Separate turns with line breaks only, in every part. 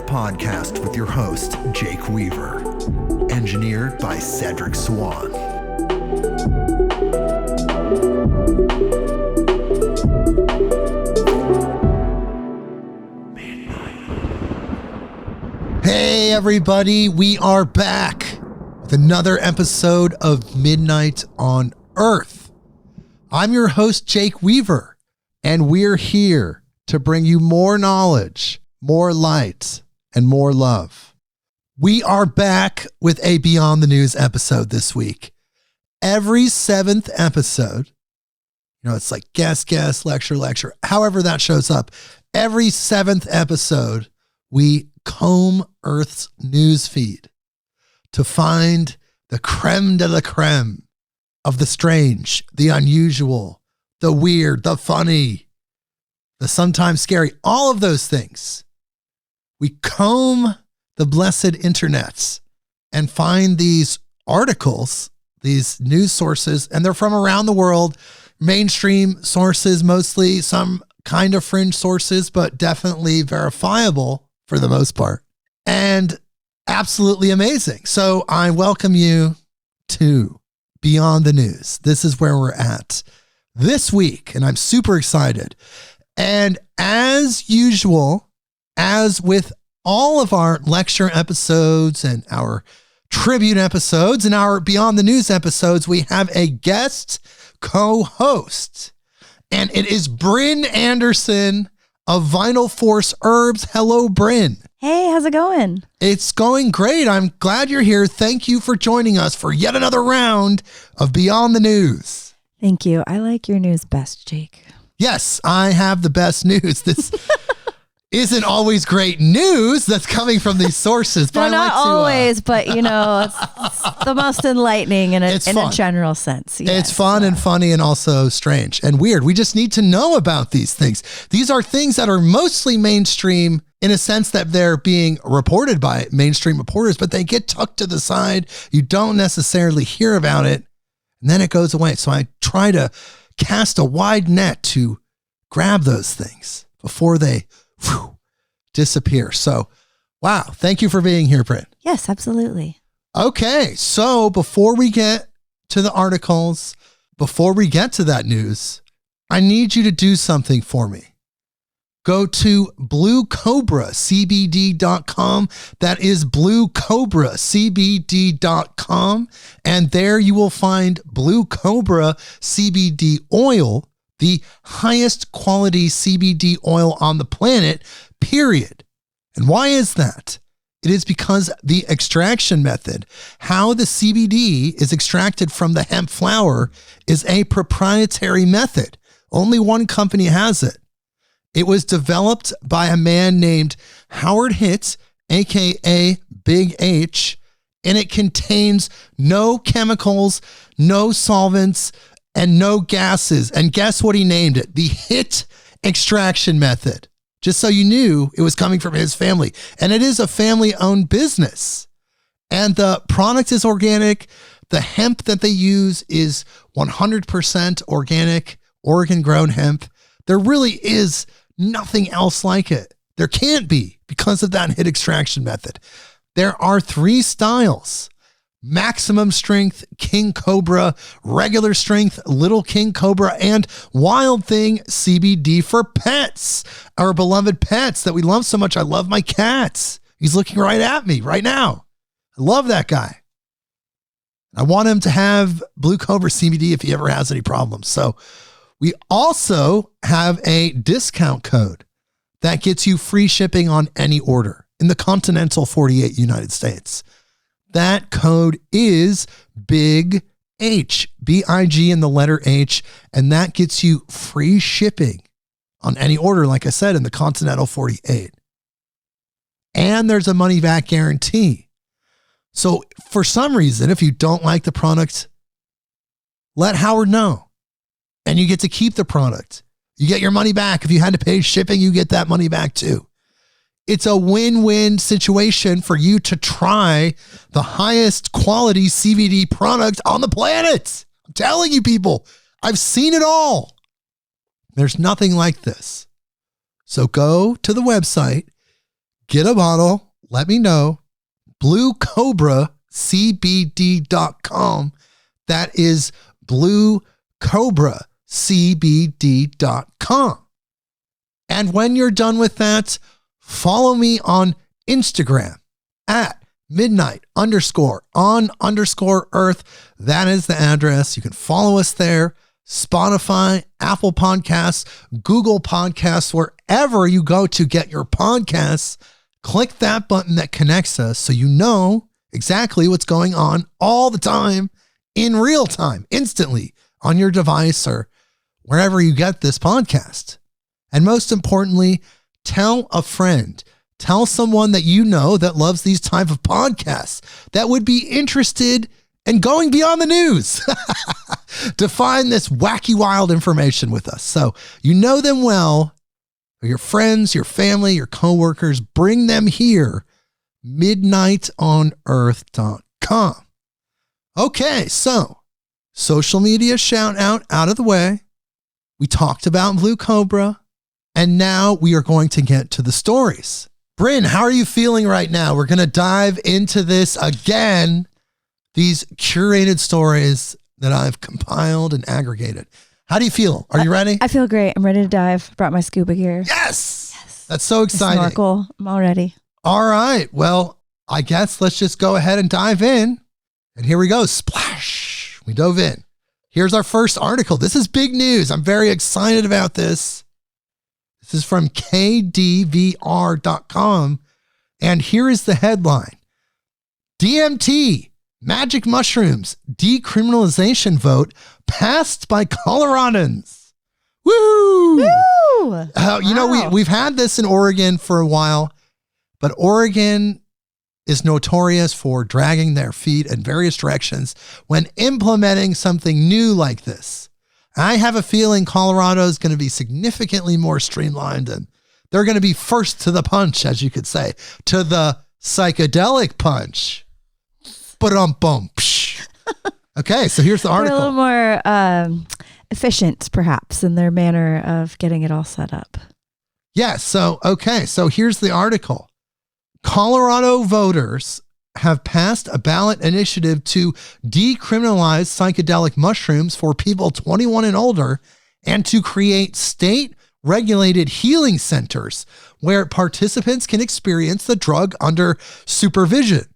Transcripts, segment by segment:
Podcast with your host, Jake Weaver. Engineered by Cedric Swan. Hey everybody, we are back with another episode of Midnight on Earth. I'm your host, Jake Weaver, and we're here to bring you more knowledge, more light, and more love. We are back with a Beyond the News episode this week. Every seventh episode, it's like guest, lecture, however that shows up. Every seventh episode, we comb Earth's news feed to find the creme de la creme of the strange, the unusual, the weird, the funny, the sometimes scary, all of those things. We comb the blessed internets and find these articles, these news sources, and they're from around the world, mainstream sources mostly, some kind of fringe sources, but definitely verifiable for the most part, and absolutely amazing. So I welcome you to Beyond the News. This is where we're at this week, and I'm super excited. And as usual, as with all of our lecture episodes and our tribute episodes and our Beyond the News episodes, we have a guest co-host, and it is Brynn Anderson of Vinyl Force Herbs. Hello, Brynn.
Hey, how's it going?
It's going great. I'm glad you're here. Thank you for joining us for yet another round of Beyond the News.
Thank you. I like your news best, Jake.
Yes, I have the best news. This isn't always great news that's coming from these sources. But
no, not always, but it's the most enlightening in a general sense.
Yes, it's fun and funny and also strange and weird. We just need to know about these things. These are things that are mostly mainstream in a sense that they're being reported by mainstream reporters, but they get tucked to the side. You don't necessarily hear about it, and then it goes away. So I try to cast a wide net to grab those things before they disappear. So, wow. Thank you for being here, Brynn.
Yes, absolutely.
Okay. So before we get to the articles, before we get to that news, I need you to do something for me. Go to bluecobracbd.com. That is bluecobracbd.com. And there you will find Blue Cobra CBD oil, the highest quality CBD oil on the planet, period. And why is that? It is because the extraction method, how the CBD is extracted from the hemp flower, is a proprietary method. Only one company has it. It was developed by a man named Howard Hitt, aka Big H, and it contains no chemicals, no solvents, and no gases. And guess what he named it? The Hitt extraction method. Just so you knew it was coming from his family. And it is a family-owned business. And the product is organic. The hemp that they use is 100% organic, Oregon-grown hemp. There really is nothing else like it. There can't be because of that Hitt extraction method. There are 3 styles: maximum strength, king cobra, regular strength, little king cobra, and wild thing CBD for pets. Our beloved pets that we love so much. I love my cat. He's looking right at me right now. I love that guy. I want him to have Blue Cobra CBD if he ever has any problems. So we also have a discount code that gets you free shipping on any order in the continental 48 United States. That code is Big H, B-I-G in the letter H, and that gets you free shipping on any order, like I said, in the continental 48. and there's a money back guarantee. So for some reason, if you don't like the product, let Howard know and you get to keep the product. You get your money back. If you had to pay shipping, you get that money back too. It's a win-win situation for you to try the highest quality CBD product on the planet. I'm telling you, people, I've seen it all. There's nothing like this. So go to the website, get a bottle, let me know, bluecobracbd.com. That is bluecobracbd.com. And when you're done with that, follow me on Instagram at midnight_on_earth. That is the address. You can follow us there. Spotify, Apple Podcasts, Google Podcasts, wherever you go to get your podcasts, click that button that connects us so you know exactly what's going on all the time, in real time, instantly on your device or wherever you get this podcast. And most importantly, tell a friend, tell someone that you know that loves these type of podcasts that would be interested in going beyond the news to find this wacky, wild information with us. So you know them well, your friends, your family, your coworkers, bring them here, midnightonearth.com. Okay, so social media shout out of the way. We talked about Blue Cobra. And now we are going to get to the stories. Brynn, how are you feeling right now? We're going to dive into this again, these curated stories that I've compiled and aggregated. How do you feel? Are you ready?
I feel great. I'm ready to dive. Brought my scuba gear.
Yes. That's so exciting.
Snorkel. I'm all ready.
All right. Well, I guess let's just go ahead and dive in. And here we go. Splash. We dove in. Here's our first article. This is big news. I'm very excited about this. This is from KDVR.com. And here is the headline. DMT, magic mushrooms, decriminalization vote passed by Coloradans. Woo!
Woo!
You know, we've had this in Oregon for a while, but Oregon is notorious for dragging their feet in various directions when implementing something new like this. I have a feeling Colorado is going to be significantly more streamlined and they're going to be first to the punch, as you could say, to the psychedelic punch. Ba-dum-bum. Okay, so here's the article.
They're a little more efficient, perhaps, in their manner of getting it all set up.
Yeah, so here's the article. Colorado voters have passed a ballot initiative to decriminalize psychedelic mushrooms for people 21 and older and to create state-regulated healing centers where participants can experience the drug under supervision.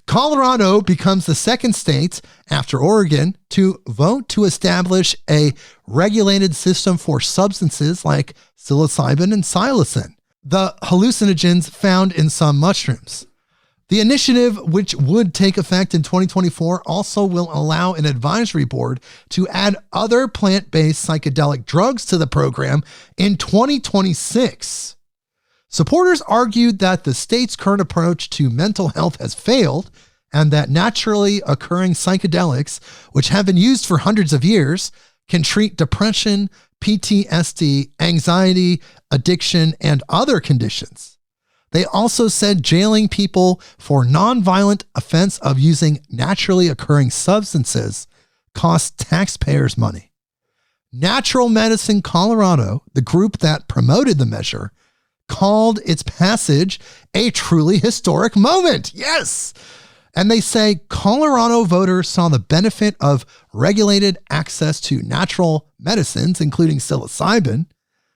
Colorado becomes the second state after Oregon to vote to establish a regulated system for substances like psilocybin and psilocin, the hallucinogens found in some mushrooms. The initiative, which would take effect in 2024, also will allow an advisory board to add other plant-based psychedelic drugs to the program in 2026. Supporters argued that the state's current approach to mental health has failed and that naturally occurring psychedelics, which have been used for hundreds of years, can treat depression, PTSD, anxiety, addiction, and other conditions. They also said jailing people for nonviolent offense of using naturally occurring substances costs taxpayers money. Natural Medicine Colorado, the group that promoted the measure, called its passage a truly historic moment. Yes! And they say Colorado voters saw the benefit of regulated access to natural medicines, including psilocybin,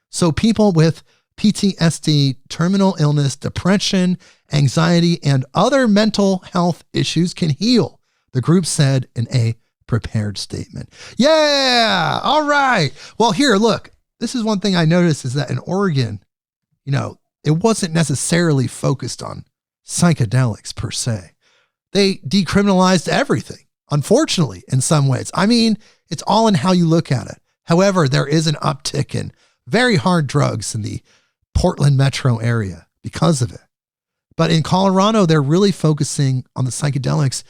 so people with PTSD, terminal illness, depression, anxiety, and other mental health issues can heal, the group said in a prepared statement. Yeah! All right. Well, here, look, this is one thing I noticed is that in Oregon, you know, it wasn't necessarily focused on psychedelics per se. They decriminalized everything, unfortunately, in some ways. I mean, it's all in how you look at it. However, there is an uptick in very hard drugs in the Portland metro area because of it. But in Colorado, they're really focusing on the psychedelics,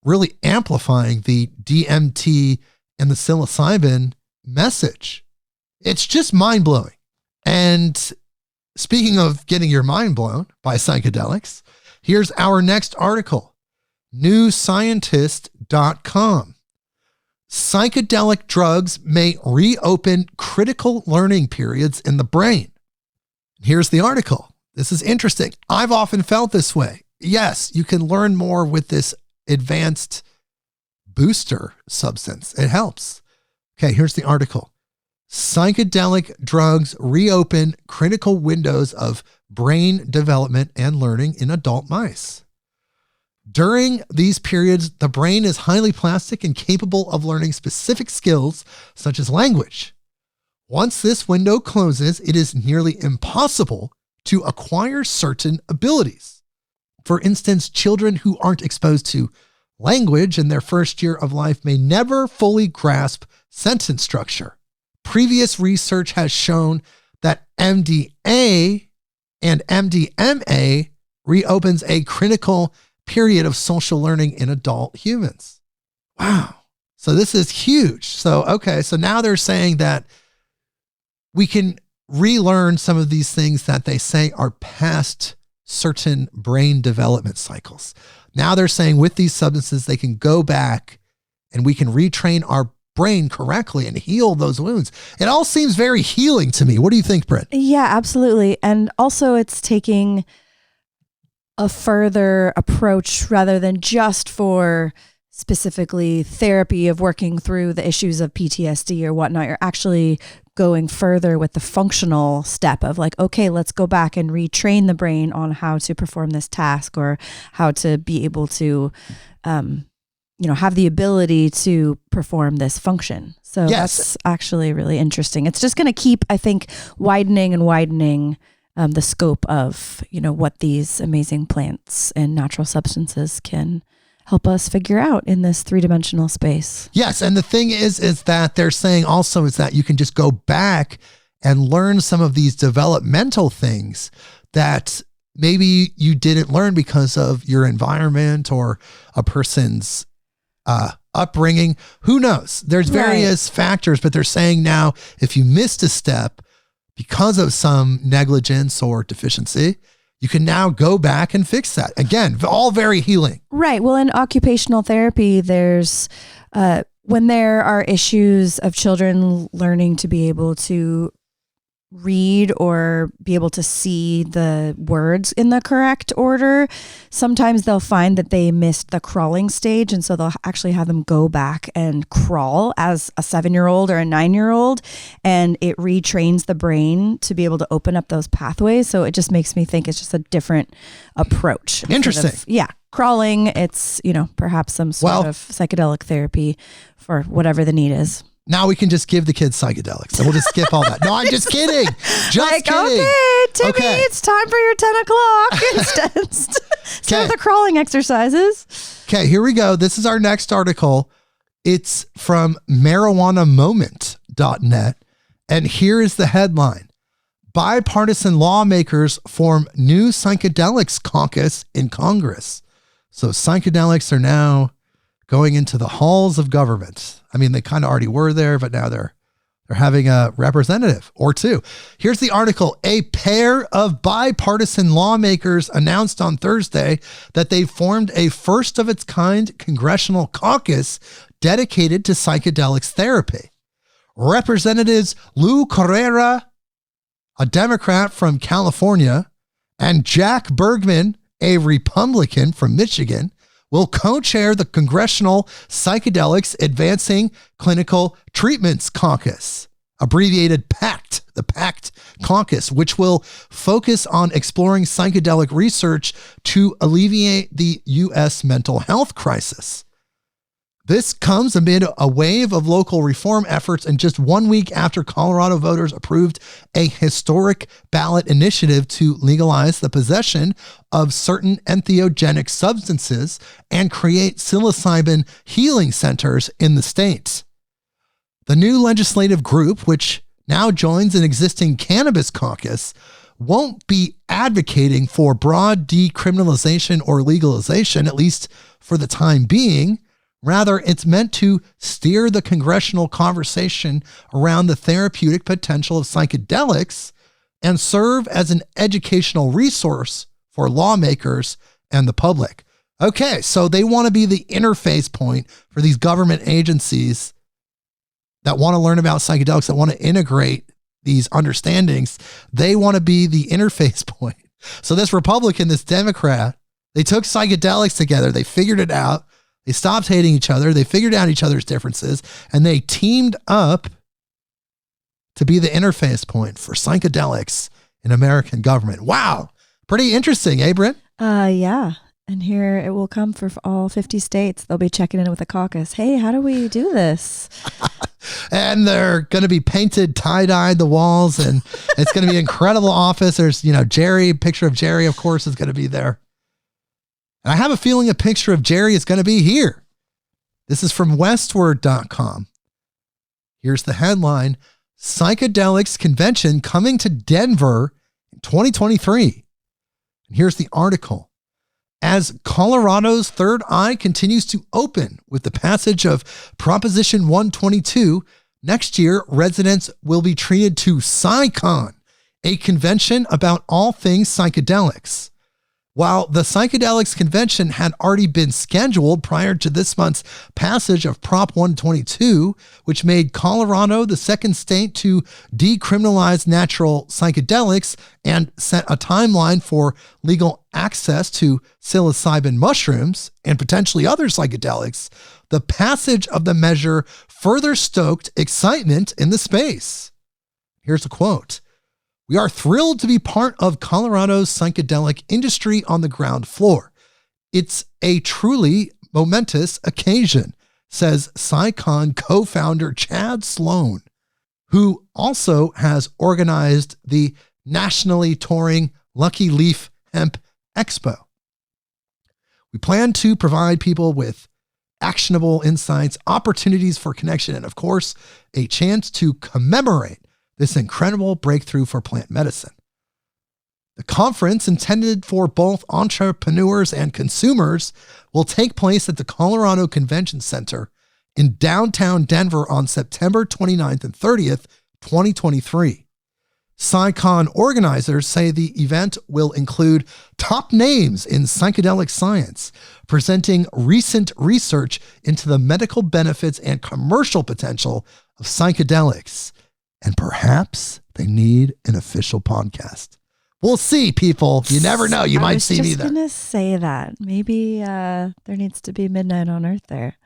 really amplifying the DMT and the psilocybin message. It's just mind-blowing. And speaking of getting your mind blown by psychedelics, here's our next article, newscientist.com. Psychedelic drugs may reopen critical learning periods in the brain. Here's the article. This is interesting. I've often felt this way. Yes, you can learn more with this advanced booster substance. It helps. Okay, here's the article. Psychedelic drugs reopen critical windows of brain development and learning in adult mice. During these periods, the brain is highly plastic and capable of learning specific skills such as language. Once this window closes, it is nearly impossible to acquire certain abilities. For instance, children who aren't exposed to language in their first year of life may never fully grasp sentence structure. Previous research has shown that MDA and MDMA reopens a critical period of social learning in adult humans. Wow. So this is huge. So now they're saying that we can relearn some of these things that they say are past certain brain development cycles. Now they're saying with these substances, they can go back and we can retrain our brain correctly and heal those wounds. It all seems very healing to me. What do you think, Brynn?
Yeah, absolutely. And also it's taking a further approach rather than just for specifically therapy of working through the issues of PTSD or whatnot. You're actually going further with the functional step of like, okay, let's go back and retrain the brain on how to perform this task or how to be able to, have the ability to perform this function. So That's actually really interesting. It's just going to keep, I think, widening the scope of, what these amazing plants and natural substances can help us figure out in this three-dimensional space.
Yes. And the thing is that they're saying also is that you can just go back and learn some of these developmental things that maybe you didn't learn because of your environment or a person's upbringing. Who knows? There's various factors, but they're saying now if you missed a step because of some negligence or deficiency, you can now go back and fix that. Again, all very healing.
Right. Well, in occupational therapy, there's when there are issues of children learning to be able to read or be able to see the words in the correct order, sometimes they'll find that they missed the crawling stage. And so they'll actually have them go back and crawl as a 7-year-old or a 9-year-old. And it retrains the brain to be able to open up those pathways. So it just makes me think it's just a different approach.
Interesting.
Crawling, it's, perhaps some sort of psychedelic therapy for whatever the need is.
Now we can just give the kids psychedelics and we'll just skip all that. No, I'm just kidding. Just kidding.
Okay, Timmy, it's time for your 10 o'clock instead of the crawling exercises.
Okay, here we go. This is our next article. It's from marijuanamoment.net. And here is the headline. Bipartisan lawmakers form new psychedelics caucus in Congress. So psychedelics are now going into the halls of government. I mean, they kind of already were there, but now they're having a representative or two. Here's the article. A pair of bipartisan lawmakers announced on Thursday that they formed a first of its kind congressional caucus dedicated to psychedelics therapy. Representatives Lou Carrera, a Democrat from California, and Jack Bergman, a Republican from Michigan, will co-chair the Congressional Psychedelics Advancing Clinical Treatments Caucus, abbreviated PACT, the PACT Caucus, which will focus on exploring psychedelic research to alleviate the U.S. mental health crisis. This comes amid a wave of local reform efforts and just 1 week after Colorado voters approved a historic ballot initiative to legalize the possession of certain entheogenic substances and create psilocybin healing centers in the state. The new legislative group, which now joins an existing cannabis caucus, won't be advocating for broad decriminalization or legalization, at least for the time being. Rather, it's meant to steer the congressional conversation around the therapeutic potential of psychedelics and serve as an educational resource for lawmakers and the public. Okay, so they want to be the interface point for these government agencies that want to learn about psychedelics, that want to integrate these understandings. They want to be the interface point. So this Republican, this Democrat, they took psychedelics together. They figured it out. They stopped hating each other. They figured out each other's differences, and they teamed up to be the interface point for psychedelics in American government. Wow. Pretty interesting, eh, Brynn?
Yeah. And here it will come for all 50 states. They'll be checking in with a caucus. Hey, how do we do this?
And they're going to be painted, tie-dyed the walls, and it's going to be an incredible office. There's, Jerry, picture of Jerry, of course, is going to be there. And I have a feeling a picture of Jerry is going to be here. This is from westward.com. Here's the headline: Psychedelics Convention coming to Denver in 2023. And here's the article. As Colorado's third eye continues to open with the passage of Proposition 122, next year residents will be treated to PsyCon, a convention about all things psychedelics. While the Psychedelics Convention had already been scheduled prior to this month's passage of Prop 122, which made Colorado the second state to decriminalize natural psychedelics and set a timeline for legal access to psilocybin mushrooms and potentially other psychedelics, the passage of the measure further stoked excitement in the space. Here's a quote. "We are thrilled to be part of Colorado's psychedelic industry on the ground floor. It's a truly momentous occasion," says PsyCon co-founder Chad Sloan, who also has organized the nationally touring Lucky Leaf Hemp Expo. "We plan to provide people with actionable insights, opportunities for connection, and of course, a chance to commemorate this incredible breakthrough for plant medicine. The conference, intended for both entrepreneurs and consumers, will take place at the Colorado Convention Center in downtown Denver on September 29th and 30th, 2023. PsyCon organizers say the event will include top names in psychedelic science, presenting recent research into the medical benefits and commercial potential of psychedelics. And perhaps they need an official podcast. We'll see, people. You never know. You might see me there.
I was just going to say that. Maybe there needs to be Midnight on Earth there.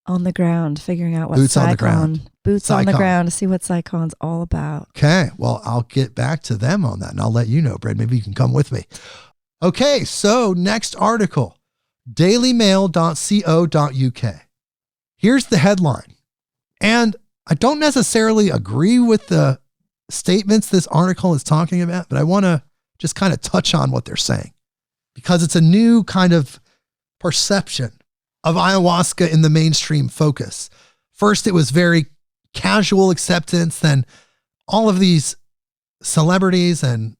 On the ground, figuring out what
Boots on the ground.
Boots on the ground to see what PsyCon's all about.
Okay. Well, I'll get back to them on that, and I'll let you know, Brynn. Maybe you can come with me. Okay. So next article, dailymail.co.uk. Here's the headline. And I don't necessarily agree with the statements this article is talking about, but I want to just kind of touch on what they're saying because it's a new kind of perception of ayahuasca in the mainstream focus. First, it was very casual acceptance. Then all of these celebrities and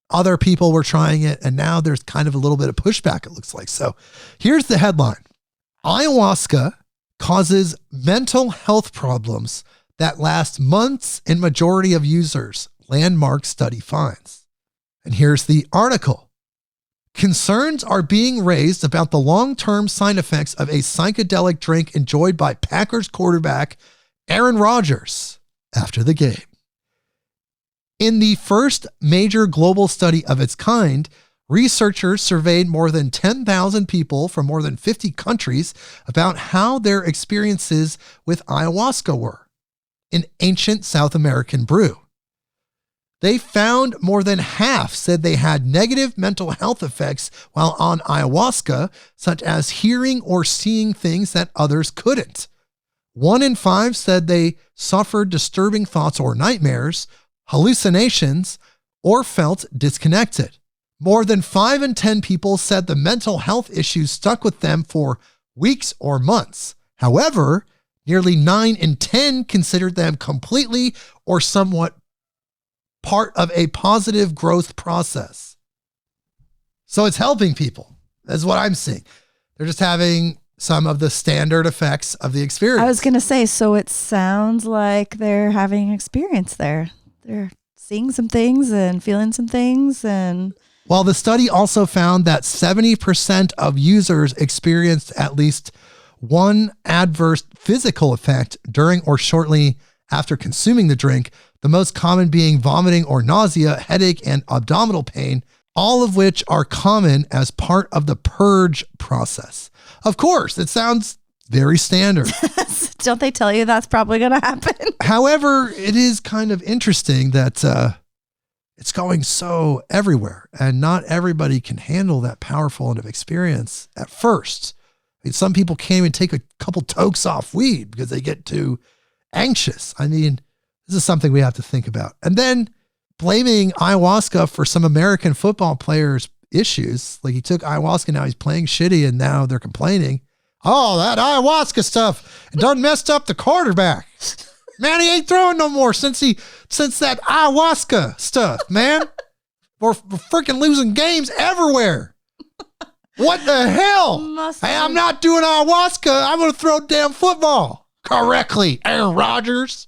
other people were trying it. And now there's kind of a little bit of pushback, it looks like. So here's the headline. Ayahuasca causes mental health problems that last months in majority of users, landmark study finds. And here's the article. Concerns are being raised about the long-term side effects of a psychedelic drink enjoyed by Packers quarterback Aaron Rodgers after the game. In the first major global study of its kind, researchers surveyed more than 10,000 people from more than 50 countries about how their experiences with ayahuasca were, an ancient South American brew. They found more than half said they had negative mental health effects while on ayahuasca, such as hearing or seeing things that others couldn't. 1 in 5 said they suffered disturbing thoughts or nightmares, hallucinations, or felt disconnected. More than 5 in 10 people said the mental health issues stuck with them for weeks or months. However, Nearly 9 in 10 considered them completely or somewhat part of a positive growth process. So it's helping people. That's what I'm seeing. They're just having some of the standard effects of the experience.
I was going to say, so it sounds like they're having an experience there. They're seeing some things and feeling some things. And
well, the study also found that 70% of users experienced at least one adverse physical effect during or shortly after consuming the drink, the most common being vomiting or nausea, headache, and abdominal pain, all of which are common as part of the purge process. Of course, it sounds very standard.
Don't they tell you that's probably going to happen?
However, it is kind of interesting that it's going so everywhere, and not everybody can handle that powerful of experience at first. I mean, some people can't even take a couple tokes off weed because they get too anxious. I mean, this is something we have to think about. And then blaming ayahuasca for some American football players' issues. Like, he took ayahuasca, now he's playing shitty, and now they're complaining. Oh, that ayahuasca stuff, it done messed up the quarterback. Man, he ain't throwing no more since that ayahuasca stuff, man. We're freaking losing games everywhere. What the hell? Hey, I'm not doing ayahuasca. I'm going to throw damn football correctly, Aaron Rodgers.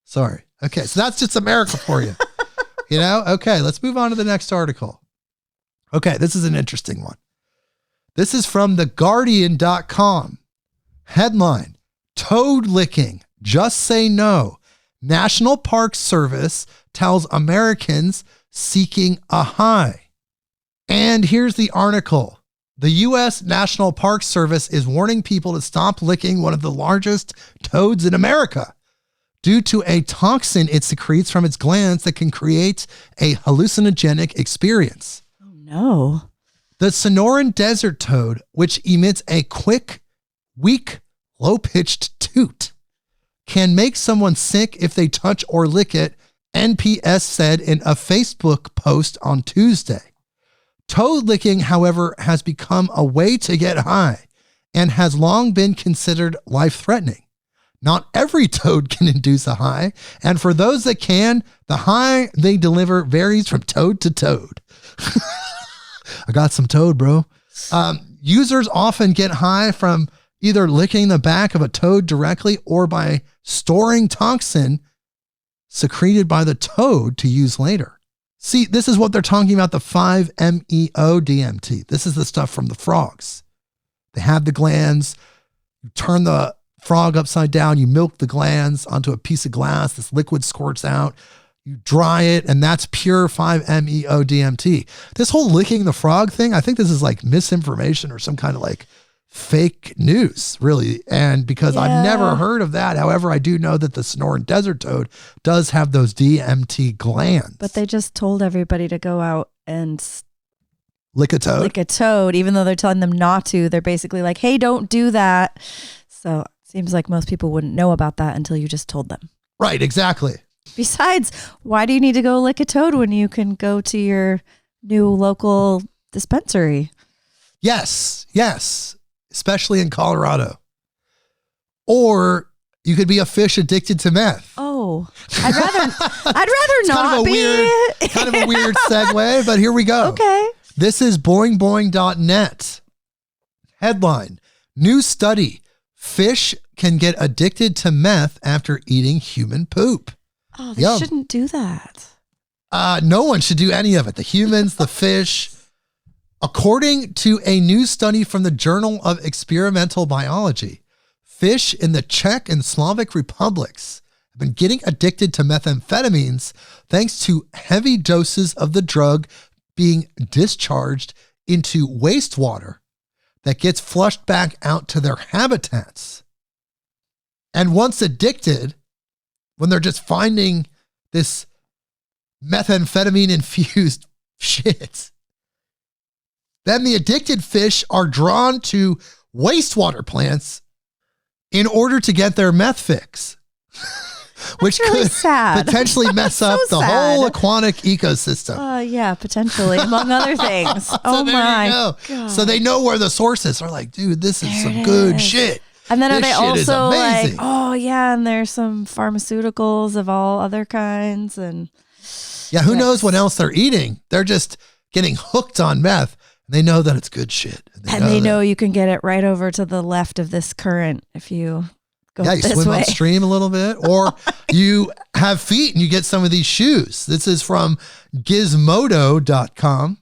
Sorry. Okay, so that's just America for you. You know? Okay, let's move on to the next article. Okay, this is an interesting one. This is from theguardian.com. Headline, toad licking, just say no. National Park Service tells Americans seeking a high. And here's the article. The U.S. National Park Service is warning people to stop licking one of the largest toads in America due to a toxin it secretes from its glands that can create a hallucinogenic experience.
Oh, no.
The Sonoran desert toad, which emits a quick, weak, low-pitched toot, can make someone sick if they touch or lick it, NPS said in a Facebook post on Tuesday. Toad licking, however, has become a way to get high and has long been considered life-threatening. Not every toad can induce a high, and for those that can, the high they deliver varies from toad to toad. I got some toad, bro. Users often get high from either licking the back of a toad directly or by storing toxin secreted by the toad to use later. See, this is what they're talking about, the 5-MeO-DMT. This is the stuff from the frogs. They have the glands. You turn the frog upside down. You milk the glands onto a piece of glass. This liquid squirts out. You dry it, and that's pure 5-MeO-DMT. This whole licking the frog thing, I think this is like misinformation or some kind of like fake news, really. And because I've never heard of that. However, I do know that the Sonoran desert toad does have those DMT glands.
But they just told everybody to go out and
lick a toad.
Lick a toad, even though they're telling them not to. They're basically like, hey, don't do that. So it seems like most people wouldn't know about that until you just told them.
Right, exactly.
Besides, why do you need to go lick a toad when you can go to your new local dispensary?
Yes. Especially in Colorado. Or you could be a fish addicted to meth.
Oh, I'd rather not be.
Kind of a weird segue, but here we go.
Okay.
This is boingboing.net. Headline, new study. Fish can get addicted to meth after eating human poop.
Oh, they shouldn't do that.
No one should do any of it. The humans, the fish. According to a new study from the Journal of Experimental Biology, fish in the Czech and Slavic republics have been getting addicted to methamphetamines thanks to heavy doses of the drug being discharged into wastewater that gets flushed back out to their habitats. And once addicted, when they're just finding this methamphetamine-infused shit, then the addicted fish are drawn to wastewater plants in order to get their meth fix, which really could potentially mess up the whole aquatic ecosystem.
Yeah, potentially, among other things.
So my God. So they know where the sources are like, dude, this is some good shit.
And then are
This
they
shit is
also like,
amazing.
oh yeah, and there's some pharmaceuticals of all other kinds, and
Yeah, who knows
Yikes.
what else they're eating? They're just getting hooked on meth. And they know that it's good shit.
and they know
that-
you can get it right over to the left of this current if you go
Yeah, you
this
swim
way.
upstream a little bit, or you have feet and you get some of these shoes. This is from gizmodo.com.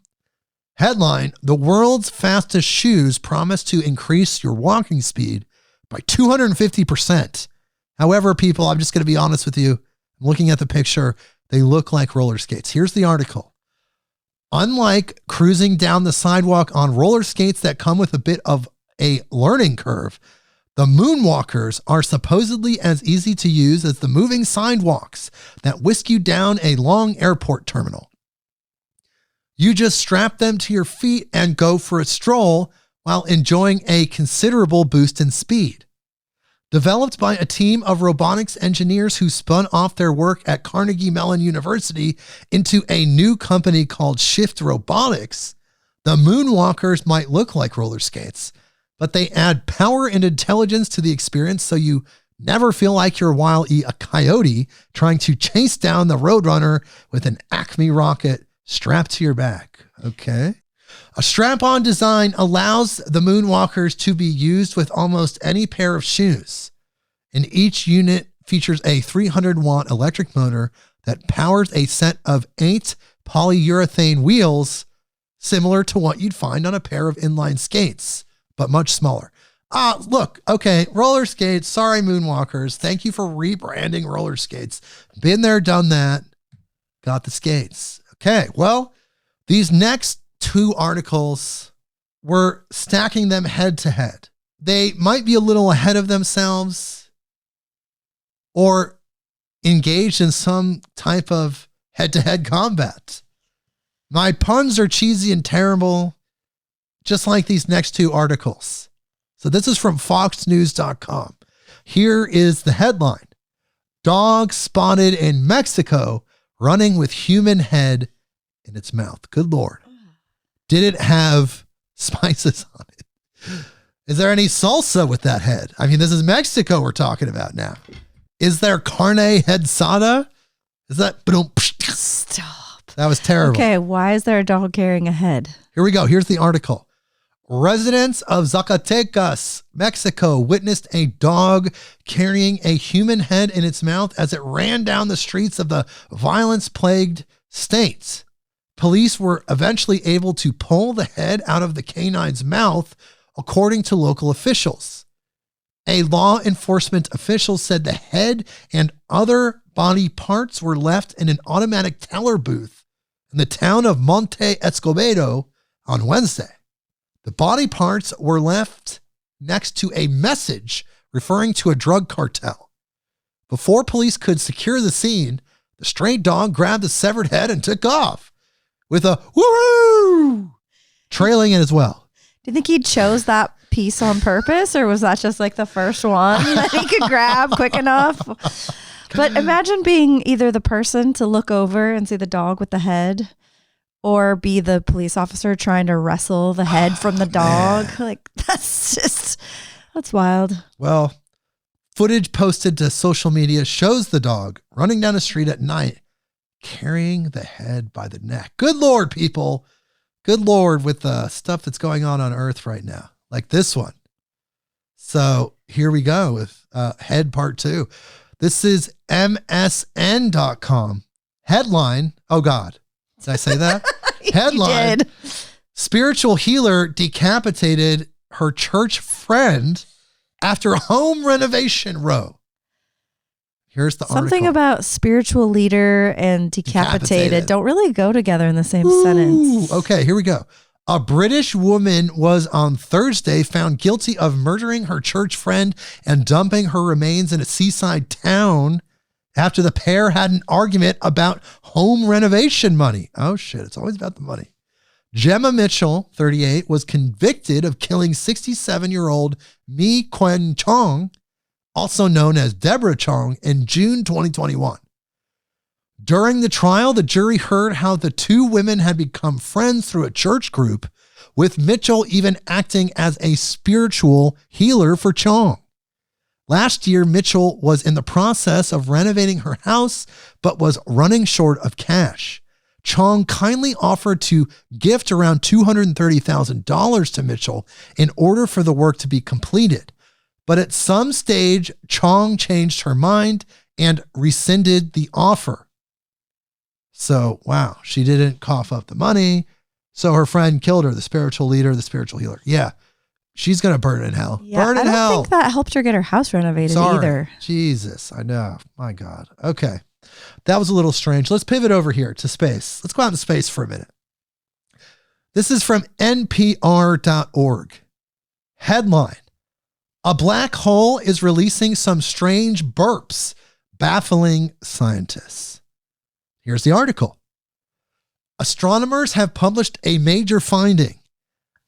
Headline, the world's fastest shoes promise to increase your walking speed by 250%. However, people, I'm just going to be honest with you. Looking at the picture, they look like roller skates. Here's the article. Unlike cruising down the sidewalk on roller skates that come with a bit of a learning curve, the moonwalkers are supposedly as easy to use as the moving sidewalks that whisk you down a long airport terminal. You just strap them to your feet and go for a stroll while enjoying a considerable boost in speed. Developed by a team of robotics engineers who spun off their work at Carnegie Mellon University into a new company called Shift Robotics, the moonwalkers might look like roller skates, but they add power and intelligence to the experience so you never feel like you're Wile E. a coyote trying to chase down the Roadrunner with an Acme rocket strapped to your back. Okay. A strap-on design allows the moonwalkers to be used with almost any pair of shoes. And each unit features a 300-watt electric motor that powers a set of 8 polyurethane wheels, similar to what you'd find on a pair of inline skates, but much smaller. Look, okay, roller skates. Sorry, moonwalkers. Thank you for rebranding roller skates. Been there, done that. Got the skates. Okay, well, these next 2 articles, we're stacking them head to head. They might be a little ahead of themselves or engaged in some type of head-to-head combat. My puns are cheesy and terrible, just like these next 2 articles. So this is from foxnews.com. Here is the headline. Dog spotted in Mexico running with human head in its mouth. Good Lord. Did it have spices on it? Is there any salsa with that head? I mean, this is Mexico we're talking about now. Is there carne hedzada? Is that...
Stop.
That was terrible.
Okay, why is there a dog carrying a head?
Here we go. Here's the article. Residents of Zacatecas, Mexico, witnessed a dog carrying a human head in its mouth as it ran down the streets of the violence-plagued state. Police were eventually able to pull the head out of the canine's mouth, according to local officials. A law enforcement official said the head and other body parts were left in an automatic teller booth in the town of Monte Escobedo on Wednesday. The body parts were left next to a message referring to a drug cartel. Before police could secure the scene, the stray dog grabbed the severed head and took off with a woo trailing it as well.
Do you think he chose that piece on purpose, or was that just like the first one that he could grab quick enough? But imagine being either the person to look over and see the dog with the head, or be the police officer trying to wrestle the head from the dog.
Man.
Like, that's wild.
Well, footage posted to social media shows the dog running down the street at night, carrying the head by the neck. Good Lord, people. Good Lord, with the stuff that's going on Earth right now, like this one. So here we go with head part 2. This is MSN.com. Headline. Oh God. Did I say that? Headline.
Did.
Spiritual healer decapitated her church friend after home renovation row. Here's the
Something
article.
about spiritual leader and decapitated don't really go together in the same sentence.
Okay, here we go. A British woman was on Thursday found guilty of murdering her church friend and dumping her remains in a seaside town after the pair had an argument about home renovation money. Oh shit, it's always about the money. Gemma Mitchell, 38, was convicted of killing 67-year-old Mi Quen Chong, also known as Deborah Chong, in June 2021. During the trial, the jury heard how the 2 women had become friends through a church group, with Mitchell even acting as a spiritual healer for Chong. Last year, Mitchell was in the process of renovating her house, but was running short of cash. Chong kindly offered to gift around $230,000 to Mitchell in order for the work to be completed. But at some stage, Chong changed her mind and rescinded the offer. So, wow, she didn't cough up the money. So her friend killed her, the spiritual leader, the spiritual healer. Yeah, she's going to burn in hell.
Yeah,
burn in hell.
I don't think that helped her get her house renovated either.
Jesus, I know. My God. Okay. That was a little strange. Let's pivot over here to space. Let's go out into space for a minute. This is from NPR.org. Headline: A black hole is releasing some strange burps, baffling scientists. Here's the article. Astronomers have published a major finding.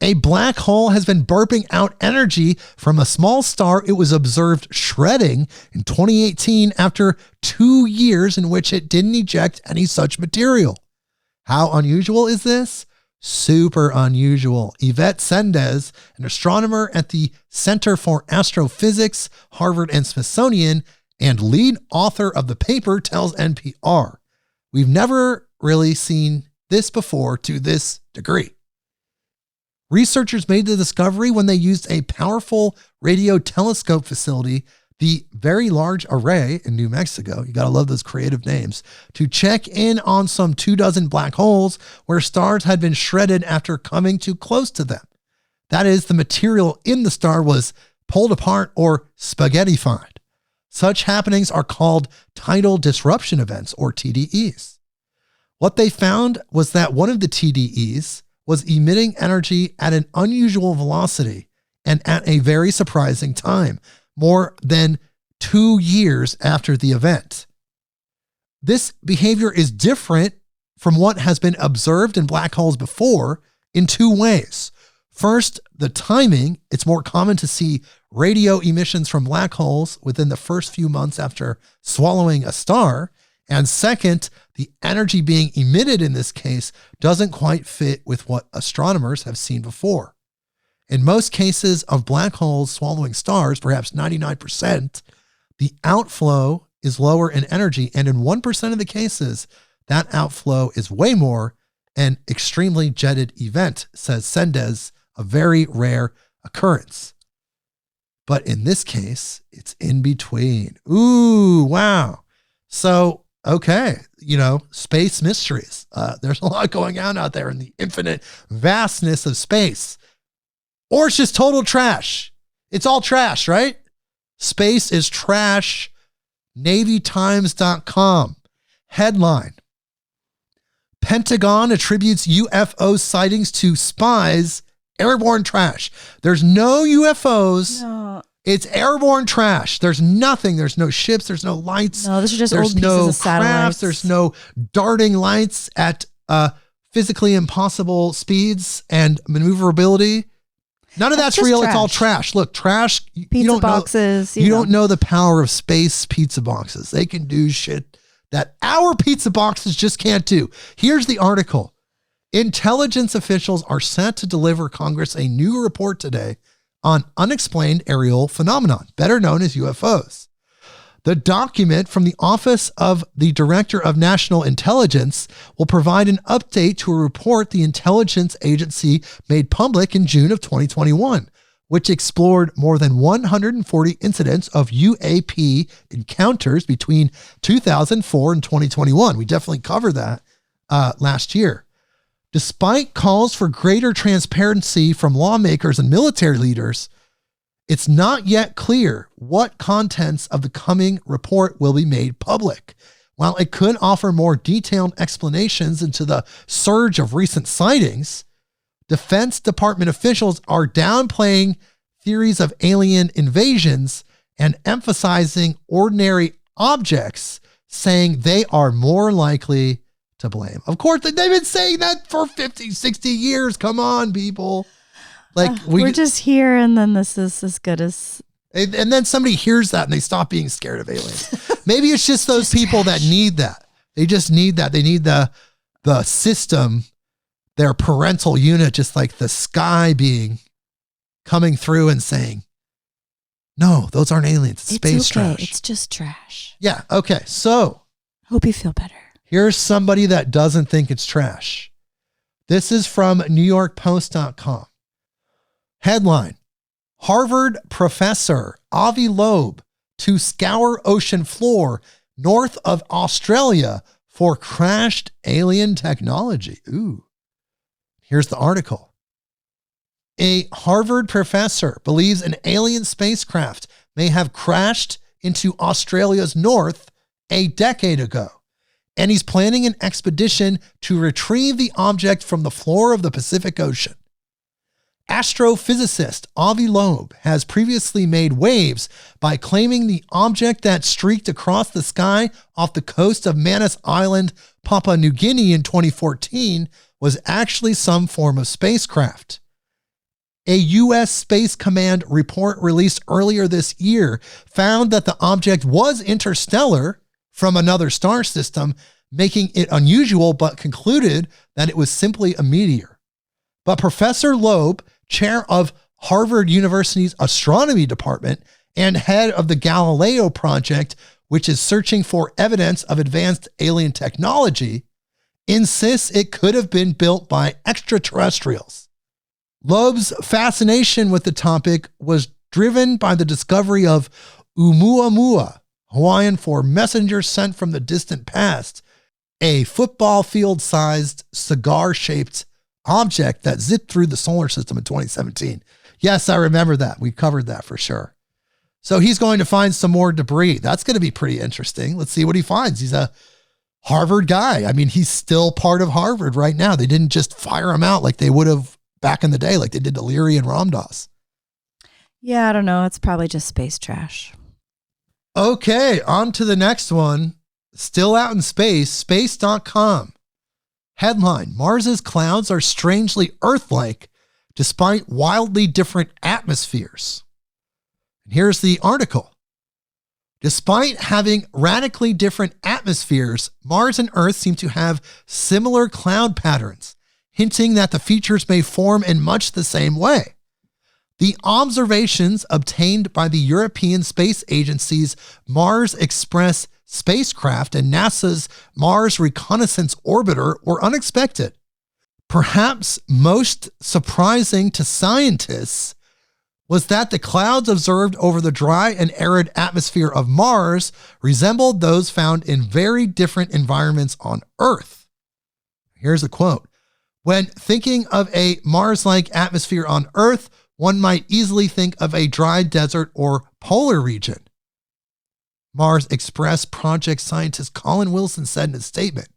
A black hole has been burping out energy from a small star it was observed shredding in 2018 after 2 years in which it didn't eject any such material. How unusual is this? Super unusual. Yvette Sendez, an astronomer at the Center for Astrophysics, Harvard and Smithsonian, and lead author of the paper, tells NPR, "We've never really seen this before to this degree." Researchers made the discovery when they used a powerful radio telescope facility, the Very Large Array in New Mexico, you gotta love those creative names, to check in on some 24 black holes where stars had been shredded after coming too close to them. That is, the material in the star was pulled apart or spaghettified. Such happenings are called tidal disruption events, or TDEs. What they found was that one of the TDEs was emitting energy at an unusual velocity and at a very surprising time, more than 2 years after the event. This behavior is different from what has been observed in black holes before in 2 ways. First, the timing. It's more common to see radio emissions from black holes within the first few months after swallowing a star. And second, the energy being emitted in this case doesn't quite fit with what astronomers have seen before. In most cases of black holes swallowing stars, perhaps 99%, the outflow is lower in energy. And in 1% of the cases, that outflow is way more, an extremely jetted event, says Sendez, a very rare occurrence. But in this case, it's in between. Ooh, wow. So, okay, space mysteries. There's a lot going on out there in the infinite vastness of space. Or it's just total trash. It's all trash, right? Space is trash. NavyTimes.com. Headline: Pentagon attributes UFO sightings to spies. Airborne trash. There's no UFOs. No. It's airborne trash. There's nothing. There's no ships. There's no lights.
No, this is just
there's
old pieces of satellites.
There's no darting lights at physically impossible speeds and maneuverability. None of that's real. Trash. It's all trash. Look, trash.
Pizza boxes.
You don't know the power of space pizza boxes. They can do shit that our pizza boxes just can't do. Here's the article. Intelligence officials are set to deliver Congress a new report today on unexplained aerial phenomenon, better known as UFOs. The document from the Office of the Director of National Intelligence will provide an update to a report the intelligence agency made public in June of 2021, which explored more than 140 incidents of UAP encounters between 2004 and 2021. We definitely covered that last year. Despite calls for greater transparency from lawmakers and military leaders, it's not yet clear what contents of the coming report will be made public. While it could offer more detailed explanations into the surge of recent sightings, Defense Department officials are downplaying theories of alien invasions and emphasizing ordinary objects, saying they are more likely to blame. Of course, they've been saying that for 50, 60 years. Come on, people.
We're just here, and then this is as good as...
And then somebody hears that, and they stop being scared of aliens. Maybe it's just those people that need that. They just need that. They need the system, their parental unit, just like the sky being coming through and saying, No, those aren't aliens. It's space
okay.
trash.
It's just trash.
Yeah. Okay. So
Hope you feel better.
here's somebody that doesn't think it's trash. This is from NewYorkPost.com. Headline: Harvard professor Avi Loeb to scour ocean floor north of Australia for crashed alien technology. Ooh. Here's the article. A Harvard professor believes an alien spacecraft may have crashed into Australia's north a decade ago, and he's planning an expedition to retrieve the object from the floor of the Pacific Ocean. Astrophysicist Avi Loeb has previously made waves by claiming the object that streaked across the sky off the coast of Manus Island, Papua New Guinea in 2014 was actually some form of spacecraft. A U.S. Space Command report released earlier this year found that the object was interstellar from another star system, making it unusual, but concluded that it was simply a meteor. But Professor Loeb, chair of Harvard University's astronomy department and head of the Galileo project, which is searching for evidence of advanced alien technology, insists it could have been built by extraterrestrials. Loeb's fascination with the topic was driven by the discovery of Oumuamua, Hawaiian for messenger sent from the distant past, a football field-sized cigar-shaped object that zipped through the solar system in 2017. Yes, I remember that. We covered that for sure. So he's going to find some more debris. That's going to be pretty interesting. Let's see what he finds. He's a Harvard guy. I mean, he's still part of Harvard right now. They didn't just fire him out like they would have back in the day, like they did to Leary and Ramdas.
Yeah, I don't know. It's probably just space trash.
Okay, on to the next one. Still out in space, space.com. Headline: Mars's clouds are strangely Earth-like despite wildly different atmospheres. And here's the article. Despite having radically different atmospheres, Mars and Earth seem to have similar cloud patterns, hinting that the features may form in much the same way. The observations obtained by the European Space Agency's Mars Express spacecraft and NASA's Mars Reconnaissance Orbiter were unexpected. Perhaps most surprising to scientists was that the clouds observed over the dry and arid atmosphere of Mars resembled those found in very different environments on Earth. Here's a quote. When thinking of a Mars-like atmosphere on Earth, one might easily think of a dry desert or polar region. Mars Express project scientist Colin Wilson said in a statement,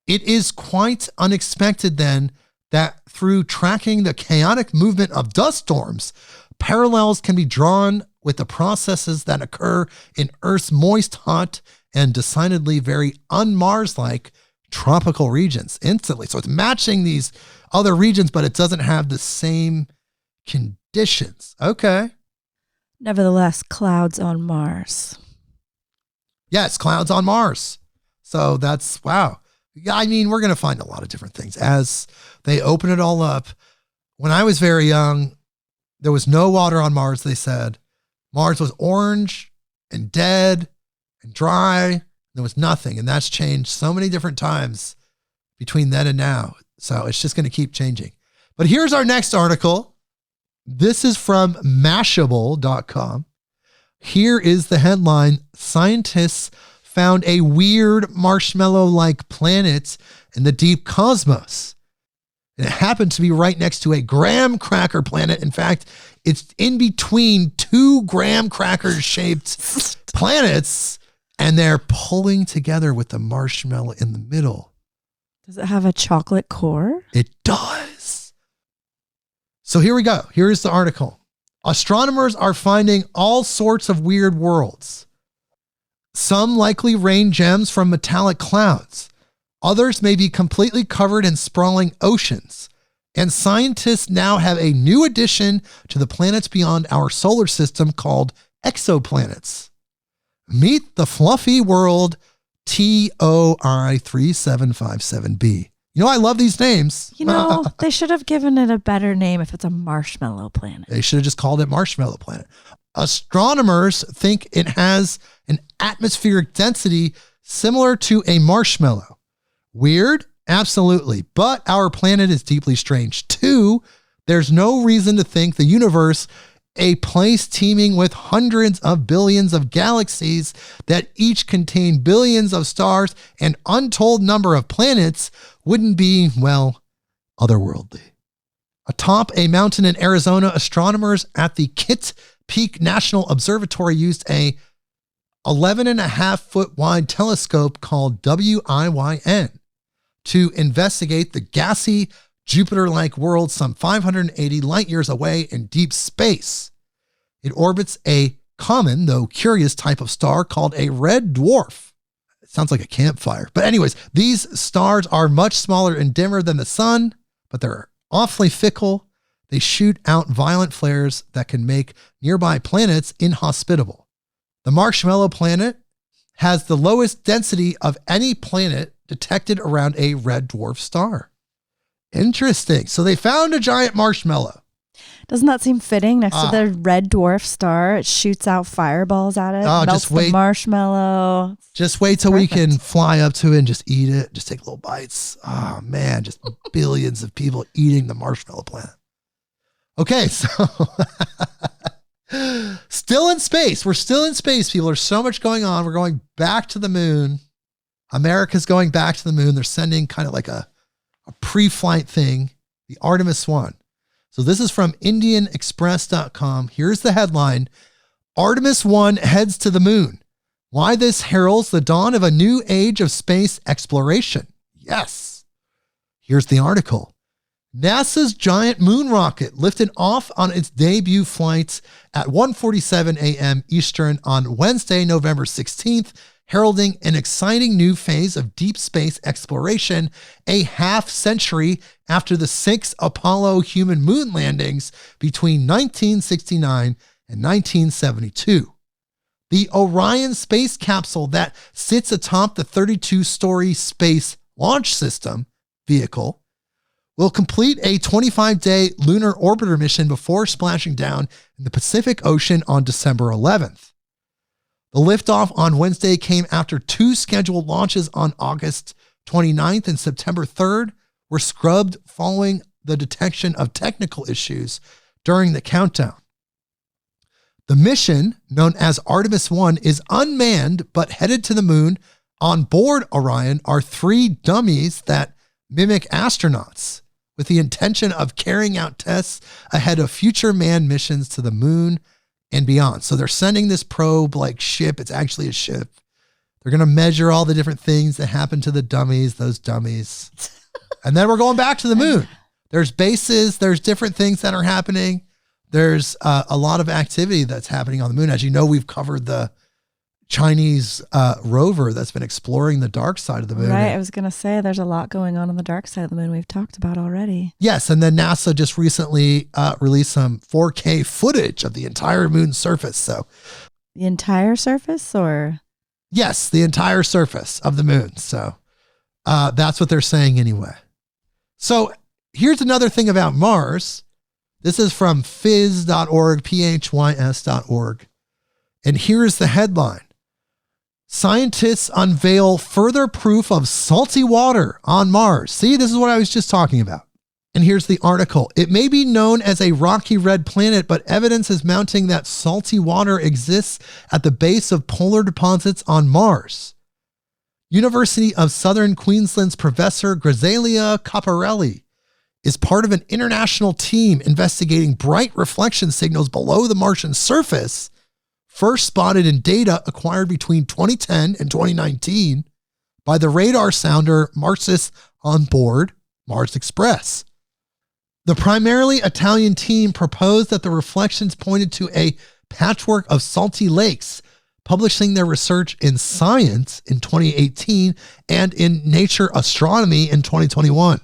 "It is quite unexpected then that through tracking the chaotic movement of dust storms, parallels can be drawn with the processes that occur in Earth's moist, hot, and decidedly very un-Mars-like tropical regions instantly." So it's matching these other regions, but it doesn't have the same conditions. Okay.
Nevertheless, clouds on Mars.
Yes, clouds on Mars. So that's, wow. Yeah, I mean, we're going to find a lot of different things as they open it all up. When I was very young, there was no water on Mars, they said. Mars was orange and dead and dry. There was nothing. And that's changed so many different times between then and now. So it's just going to keep changing. But here's our next article. This is from Mashable.com. Here is the headline: Scientists found a weird marshmallow-like planet in the deep cosmos. And it happened to be right next to a graham cracker planet. In fact, it's in between two graham cracker-shaped planets, and they're pulling together with the marshmallow in the middle.
Does it have a chocolate core?
It does. So here we go. Here's the article. Astronomers are finding all sorts of weird worlds. Some likely rain gems from metallic clouds. Others may be completely covered in sprawling oceans. And scientists now have a new addition to the planets beyond our solar system called exoplanets. Meet the fluffy world TOI 3757b. You know, I love these names.
You know, they should have given it a better name if it's a marshmallow planet.
They should have just called it Marshmallow Planet. Astronomers think it has an atmospheric density similar to a marshmallow. Weird? Absolutely. But our planet is deeply strange too. There's no reason to think the universe, a place teeming with hundreds of billions of galaxies that each contain billions of stars and untold number of planets, wouldn't be, well, otherworldly. Atop a mountain in Arizona, astronomers at the Kitt Peak National Observatory used a 11.5-foot wide telescope called WIYN to investigate the gassy Jupiter-like world some 580 light years away in deep space. It orbits a common, though curious, type of star called a red dwarf. It sounds like a campfire. But anyways, these stars are much smaller and dimmer than the sun, but they're awfully fickle. They shoot out violent flares that can make nearby planets inhospitable. The Marshmallow Planet has the lowest density of any planet detected around a red dwarf star. Interesting. So they found a giant marshmallow.
Doesn't that seem fitting? Next to the red dwarf star, it shoots out fireballs at it. Melts the marshmallow.
Just wait till we can fly up to it and just eat it. Just take little bites. Oh man, just billions of people eating the Marshmallow Planet. Okay, so still in space. We're still in space, people. There's so much going on. We're going back to the moon. America's going back to the moon. They're sending kind of like a pre-flight thing, the Artemis 1. So this is from IndianExpress.com. Here's the headline: Artemis 1 heads to the moon. Why this heralds the dawn of a new age of space exploration. Yes. Here's the article. NASA's giant moon rocket lifted off on its debut flights at 1:47 a.m. Eastern on Wednesday, November 16th, heralding an exciting new phase of deep space exploration a half century after the 6 Apollo human moon landings between 1969 and 1972. The Orion space capsule that sits atop the 32-story Space Launch System vehicle will complete a 25-day lunar orbiter mission before splashing down in the Pacific Ocean on December 11th. The liftoff on Wednesday came after 2 scheduled launches on August 29th and September 3rd were scrubbed following the detection of technical issues during the countdown. The mission, known as Artemis 1, is unmanned but headed to the moon. On board Orion are 3 dummies that mimic astronauts, with the intention of carrying out tests ahead of future manned missions to the moon and beyond. So they're sending this probe-like ship. It's actually a ship. They're going to measure all the different things that happen to the dummies, those dummies. And then we're going back to the moon. There's bases. There's different things that are happening. There's a lot of activity that's happening on the moon. As you know, we've covered the Chinese rover that's been exploring the dark side of the moon.
Right. I was going to say there's a lot going on the dark side of the moon we've talked about already.
Yes. And then NASA just recently released some 4K footage of the entire moon's surface. So
the entire surface, or?
Yes, the entire surface of the moon. So that's what they're saying anyway. So here's another thing about Mars. This is from phys.org, phys.org. And here's the headline. Scientists unveil further proof of salty water on Mars. See, this is what I was just talking about. And here's the article. It may be known as a rocky red planet, but evidence is mounting that salty water exists at the base of polar deposits on Mars. University of Southern Queensland's Professor Graziella Caparelli is part of an international team investigating bright reflection signals below the Martian surface, first spotted in data acquired between 2010 and 2019 by the radar sounder Marsis on board Mars Express. The primarily Italian team proposed that the reflections pointed to a patchwork of salty lakes, publishing their research in Science in 2018 and in Nature Astronomy in 2021.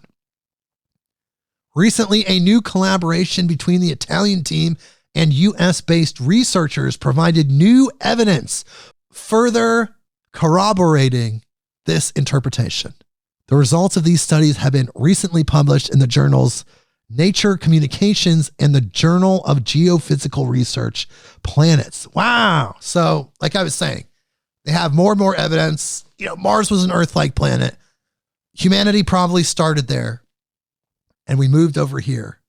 Recently, a new collaboration between the Italian team and US-based researchers provided new evidence, further corroborating this interpretation. The results of these studies have been recently published in the journals Nature Communications, and the Journal of Geophysical Research Planets. Wow. So, like I was saying, they have more and more evidence. Mars was an Earth-like planet. Humanity probably started there, and we moved over here.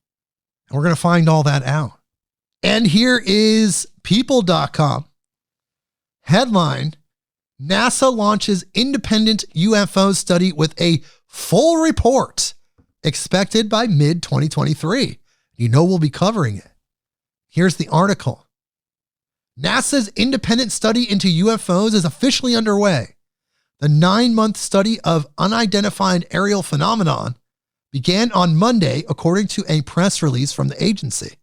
And we're going to find all that out. And here is people.com. Headline: NASA launches independent UFO study with a full report expected by mid-2023. We'll be covering it. Here's the article. NASA's independent study into UFOs is officially underway. The 9-month study of unidentified aerial phenomenon began on Monday, according to a press release from the agency.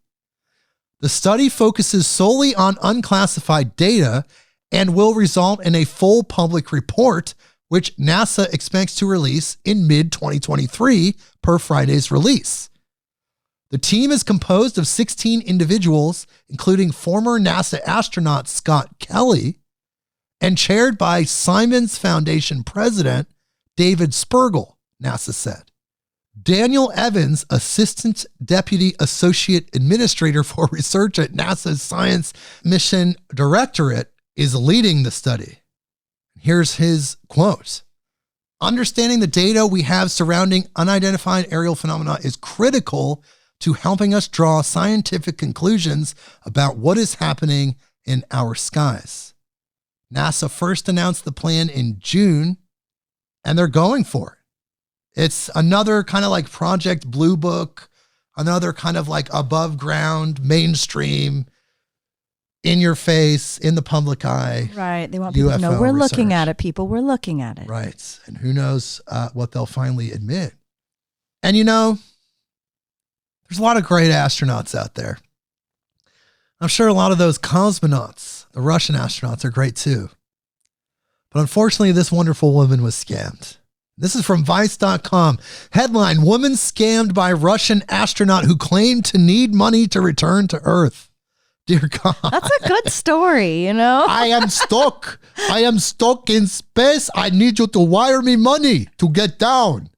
The study focuses solely on unclassified data and will result in a full public report, which NASA expects to release in mid-2023 per Friday's release. The team is composed of 16 individuals, including former NASA astronaut Scott Kelly, and chaired by Simons Foundation President David Spergel, NASA said. Daniel Evans, Assistant Deputy Associate Administrator for Research at NASA's Science Mission Directorate, is leading the study. Here's his quote. Understanding the data we have surrounding unidentified aerial phenomena is critical to helping us draw scientific conclusions about what is happening in our skies. NASA first announced the plan in June, and they're going for it. It's another kind of like Project Blue Book, another kind of like above ground, mainstream, in your face, in the public eye.
Right. They want people to know we're looking at it, people. We're looking at it.
Right. And who knows what they'll finally admit. And there's a lot of great astronauts out there. I'm sure a lot of those cosmonauts, the Russian astronauts, are great too. But unfortunately, this wonderful woman was scammed. This is from Vice.com. Headline: Woman scammed by Russian astronaut who claimed to need money to return to Earth. Dear God.
That's a good story,
I am stuck. I am stuck in space. I need you to wire me money to get down.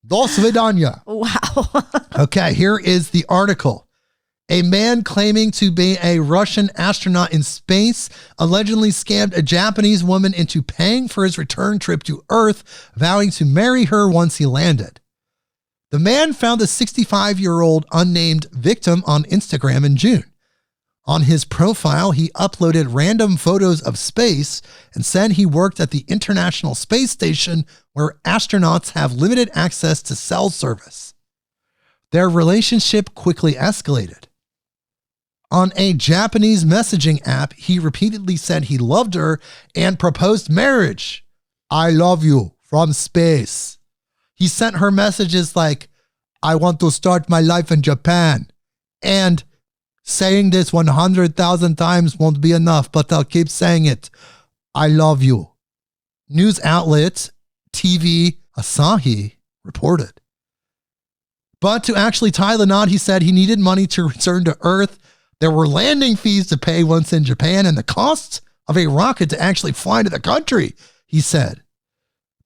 Do svidanya.
Wow.
Okay, here is the article. A man claiming to be a Russian astronaut in space allegedly scammed a Japanese woman into paying for his return trip to Earth, vowing to marry her once he landed. The man found the 65-year-old unnamed victim on Instagram in June. On his profile, he uploaded random photos of space and said he worked at the International Space Station, where astronauts have limited access to cell service. Their relationship quickly escalated. On a Japanese messaging app, he repeatedly said he loved her and proposed marriage. I love you from space. He sent her messages like, I want to start my life in Japan. And saying this 100,000 times won't be enough, but I'll keep saying it. I love you. News outlet TV Asahi reported. But to actually tie the knot, he said he needed money to return to Earth. There were landing fees to pay once in Japan and the cost of a rocket to actually fly to the country, he said.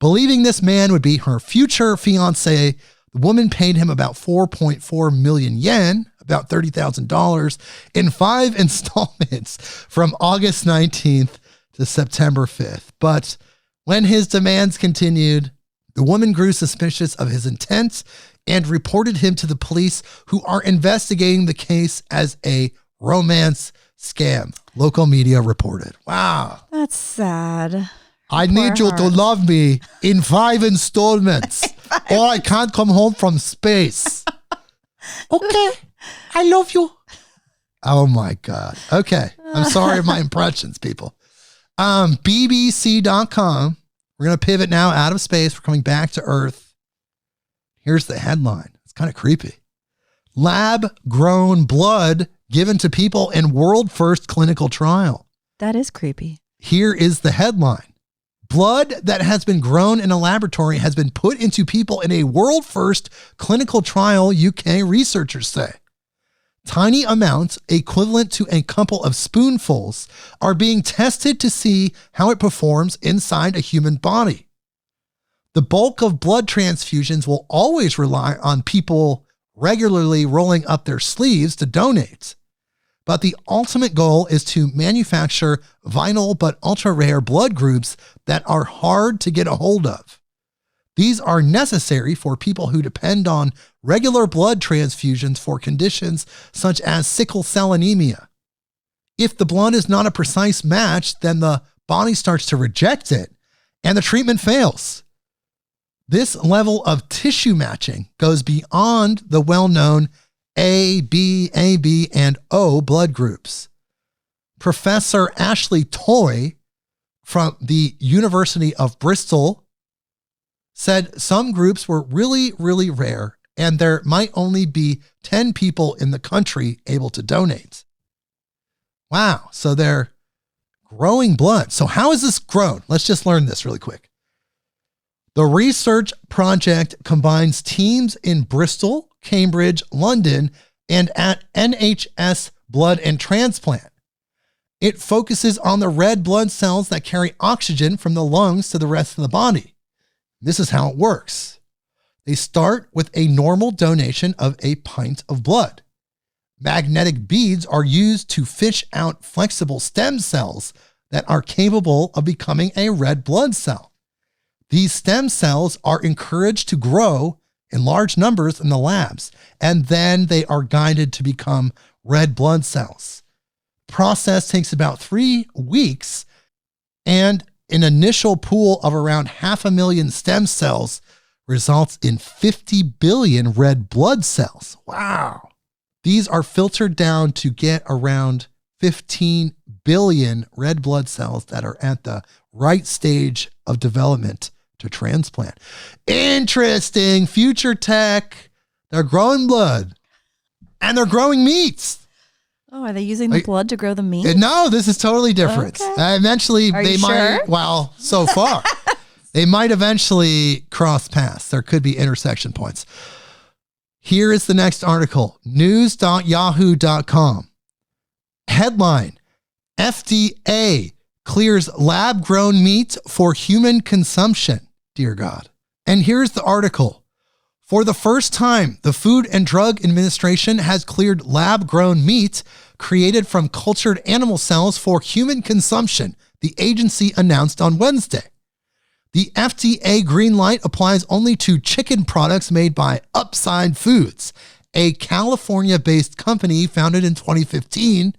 Believing this man would be her future fiance, the woman paid him about 4.4 million yen, about $30,000, in 5 installments from August 19th to September 5th. But when his demands continued, the woman grew suspicious of his intent and reported him to the police, who are investigating the case as a romance scam, local media reported. Wow.
That's sad.
I need you to love me in 5 installments, or I can't come home from space. Okay, I love you. Oh my God. Okay, I'm sorry for my impressions, people. BBC.com. We're going to pivot now out of space. We're coming back to Earth. Here's the headline. It's kind of creepy. Lab-grown blood given to people in world-first clinical trial.
That is creepy.
Here is the headline. Blood that has been grown in a laboratory has been put into people in a world-first clinical trial, UK researchers say. Tiny amounts, equivalent to a couple of spoonfuls, are being tested to see how it performs inside a human body. The bulk of blood transfusions will always rely on people regularly rolling up their sleeves to donate. But the ultimate goal is to manufacture vital but ultra-rare blood groups that are hard to get a hold of. These are necessary for people who depend on regular blood transfusions for conditions such as sickle cell anemia. If the blood is not a precise match, then the body starts to reject it and the treatment fails. This level of tissue matching goes beyond the well-known A, B, AB, and O blood groups. Professor Ashley Toy from the University of Bristol said some groups were really, really rare, and there might only be 10 people in the country able to donate. Wow, so they're growing blood. So how is this grown? Let's just learn this really quick. The research project combines teams in Bristol, Cambridge, London, and at NHS Blood and Transplant. It focuses on the red blood cells that carry oxygen from the lungs to the rest of the body. This is how it works. They start with a normal donation of a pint of blood. Magnetic beads are used to fish out flexible stem cells that are capable of becoming a red blood cell. These stem cells are encouraged to grow in large numbers in the labs, and then they are guided to become red blood cells. The process takes about 3 weeks, and an initial pool of around 500,000 stem cells results in 50 billion red blood cells. Wow. These are filtered down to get around 15 billion red blood cells that are at the right stage of development to transplant. Interesting. Future tech. They're growing blood and they're growing meats.
Oh, are they using the blood to grow the meat?
No, this is totally different.
Okay.
Eventually,
Are
they
you
might,
sure?
well, so far, they might eventually cross paths. There could be intersection points. Here is the next article, news.yahoo.com. Headline, FDA clears lab-grown meat for human consumption. Dear God. And here's the article. For the first time, the Food and Drug Administration has cleared lab-grown meat created from cultured animal cells for human consumption, the agency announced on Wednesday. The FDA green light applies only to chicken products made by Upside Foods, a California-based company founded in 2015,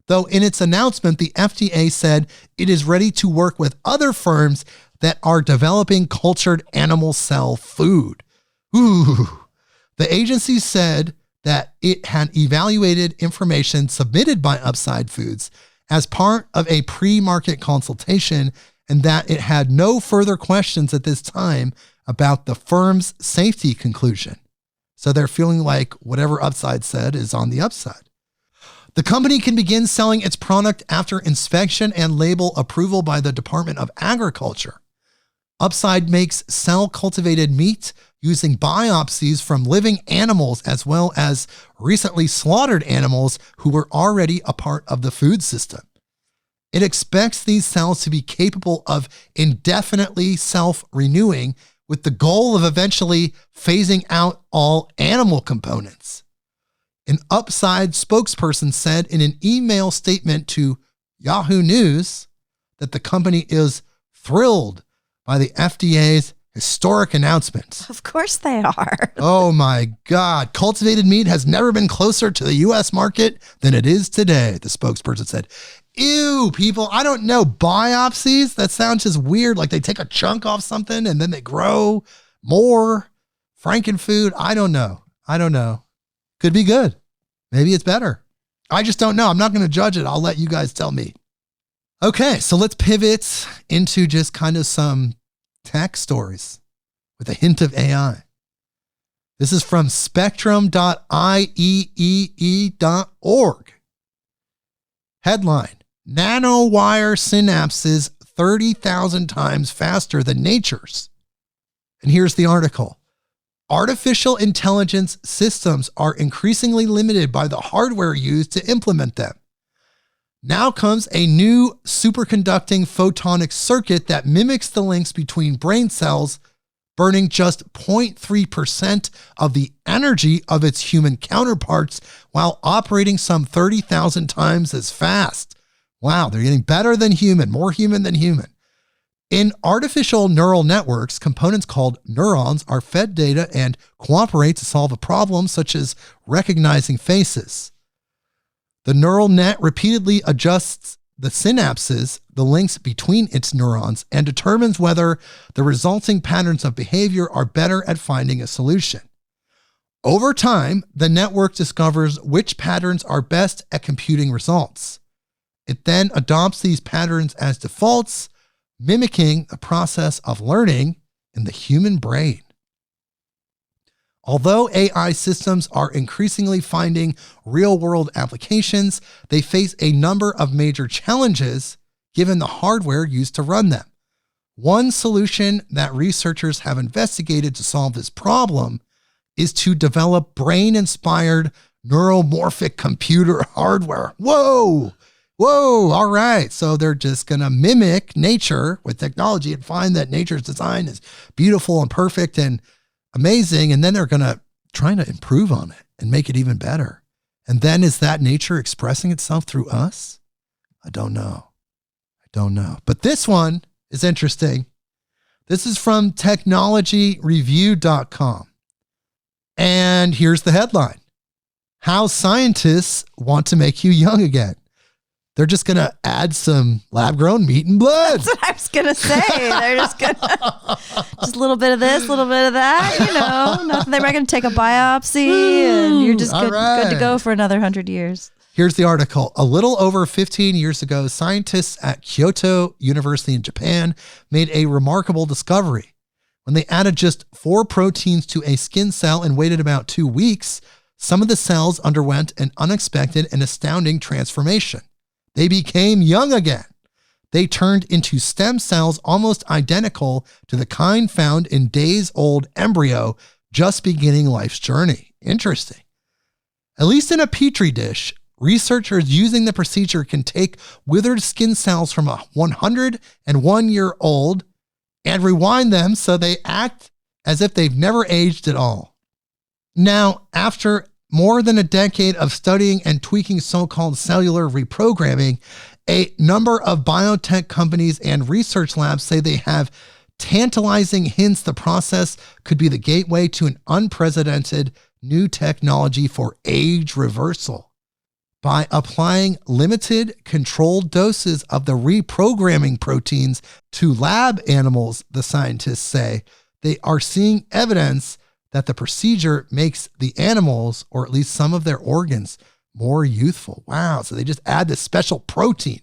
though in its announcement, the FDA said it is ready to work with other firms that are developing cultured animal cell food. Ooh. The agency said that it had evaluated information submitted by Upside Foods as part of a pre-market consultation and that it had no further questions at this time about the firm's safety conclusion. So they're feeling like whatever Upside said is on the upside. The company can begin selling its product after inspection and label approval by the Department of Agriculture. Upside makes cell-cultivated meat using biopsies from living animals as well as recently slaughtered animals who were already a part of the food system. It expects these cells to be capable of indefinitely self-renewing with the goal of eventually phasing out all animal components. An Upside spokesperson said in an email statement to Yahoo News that the company is thrilled by the FDA's historic announcement.
Of course they are.
Oh my God. Cultivated meat has never been closer to the U.S. market than it is today, the spokesperson said. Ew, people, I don't know. Biopsies? That sounds just weird. Like they take a chunk off something and then they grow more. Frankenfood? I don't know. Could be good. Maybe it's better. I just don't know. I'm not going to judge it. I'll let you guys tell me. Okay, so let's pivot into just kind of some tech stories with a hint of AI. This is from spectrum.ieee.org. Headline, nanowire synapses 30,000 times faster than nature's. And here's the article. Artificial intelligence systems are increasingly limited by the hardware used to implement them. Now comes a new superconducting photonic circuit that mimics the links between brain cells burning just 0.3% of the energy of its human counterparts while operating some 30,000 times as fast. Wow, they're getting better than human, more human than human. In artificial neural networks, components called neurons are fed data and cooperate to solve a problem such as recognizing faces. The neural net repeatedly adjusts the synapses, the links between its neurons, and determines whether the resulting patterns of behavior are better at finding a solution. Over time, the network discovers which patterns are best at computing results. It then adopts these patterns as defaults, mimicking the process of learning in the human brain. Although AI systems are increasingly finding real-world applications, they face a number of major challenges given the hardware used to run them. One solution that researchers have investigated to solve this problem is to develop brain-inspired neuromorphic computer hardware. Whoa! All right. So they're just going to mimic nature with technology and find that nature's design is beautiful and perfect and amazing. And then they're going to try to improve on it and make it even better. And then is that nature expressing itself through us? I don't know. But this one is interesting. This is from technologyreview.com. And here's the headline: How scientists want to make you young again. They're just going to add some lab-grown meat and blood.
That's what I was going to say. They're just going to, just a little bit of this, a little bit of that, nothing. They're going to take a biopsy and you're just good to go for another 100 years.
Here's the article. A little over 15 years ago, scientists at Kyoto University in Japan made a remarkable discovery. When they added just 4 proteins to a skin cell and waited about 2 weeks, some of the cells underwent an unexpected and astounding transformation. They became young again. They turned into stem cells almost identical to the kind found in days-old embryo just beginning life's journey. Interesting. At least in a petri dish, researchers using the procedure can take withered skin cells from a 101-year-old and rewind them so they act as if they've never aged at all. Now, after more than a decade of studying and tweaking so-called cellular reprogramming, a number of biotech companies and research labs say they have tantalizing hints the process could be the gateway to an unprecedented new technology for age reversal. By applying limited, controlled doses of the reprogramming proteins to lab animals, the scientists say, they are seeing evidence that the procedure makes the animals, or at least some of their organs, more youthful. Wow. So they just add this special protein,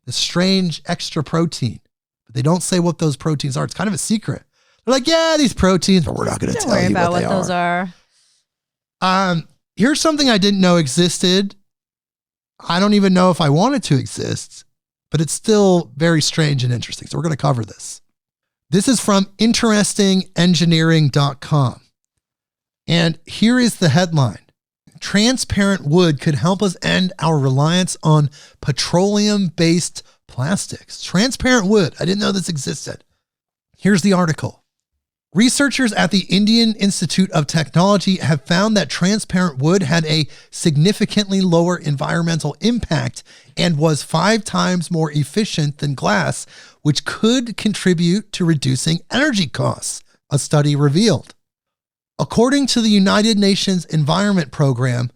this strange extra protein. But they don't say what those proteins are. It's kind of a secret. They're like, yeah, these proteins, but we're not going to tell you
about
what
those are.
Here's something I didn't know existed. I don't even know if I want it to exist, but it's still very strange and interesting. So we're going to cover this. This is from interestingengineering.com. And here is the headline: Transparent wood could help us end our reliance on petroleum-based plastics. Transparent wood. I didn't know this existed. Here's the article. Researchers at the Indian Institute of Technology have found that transparent wood had a significantly lower environmental impact and was 5 times more efficient than glass, which could contribute to reducing energy costs, a study revealed. According to the United Nations Environment Program,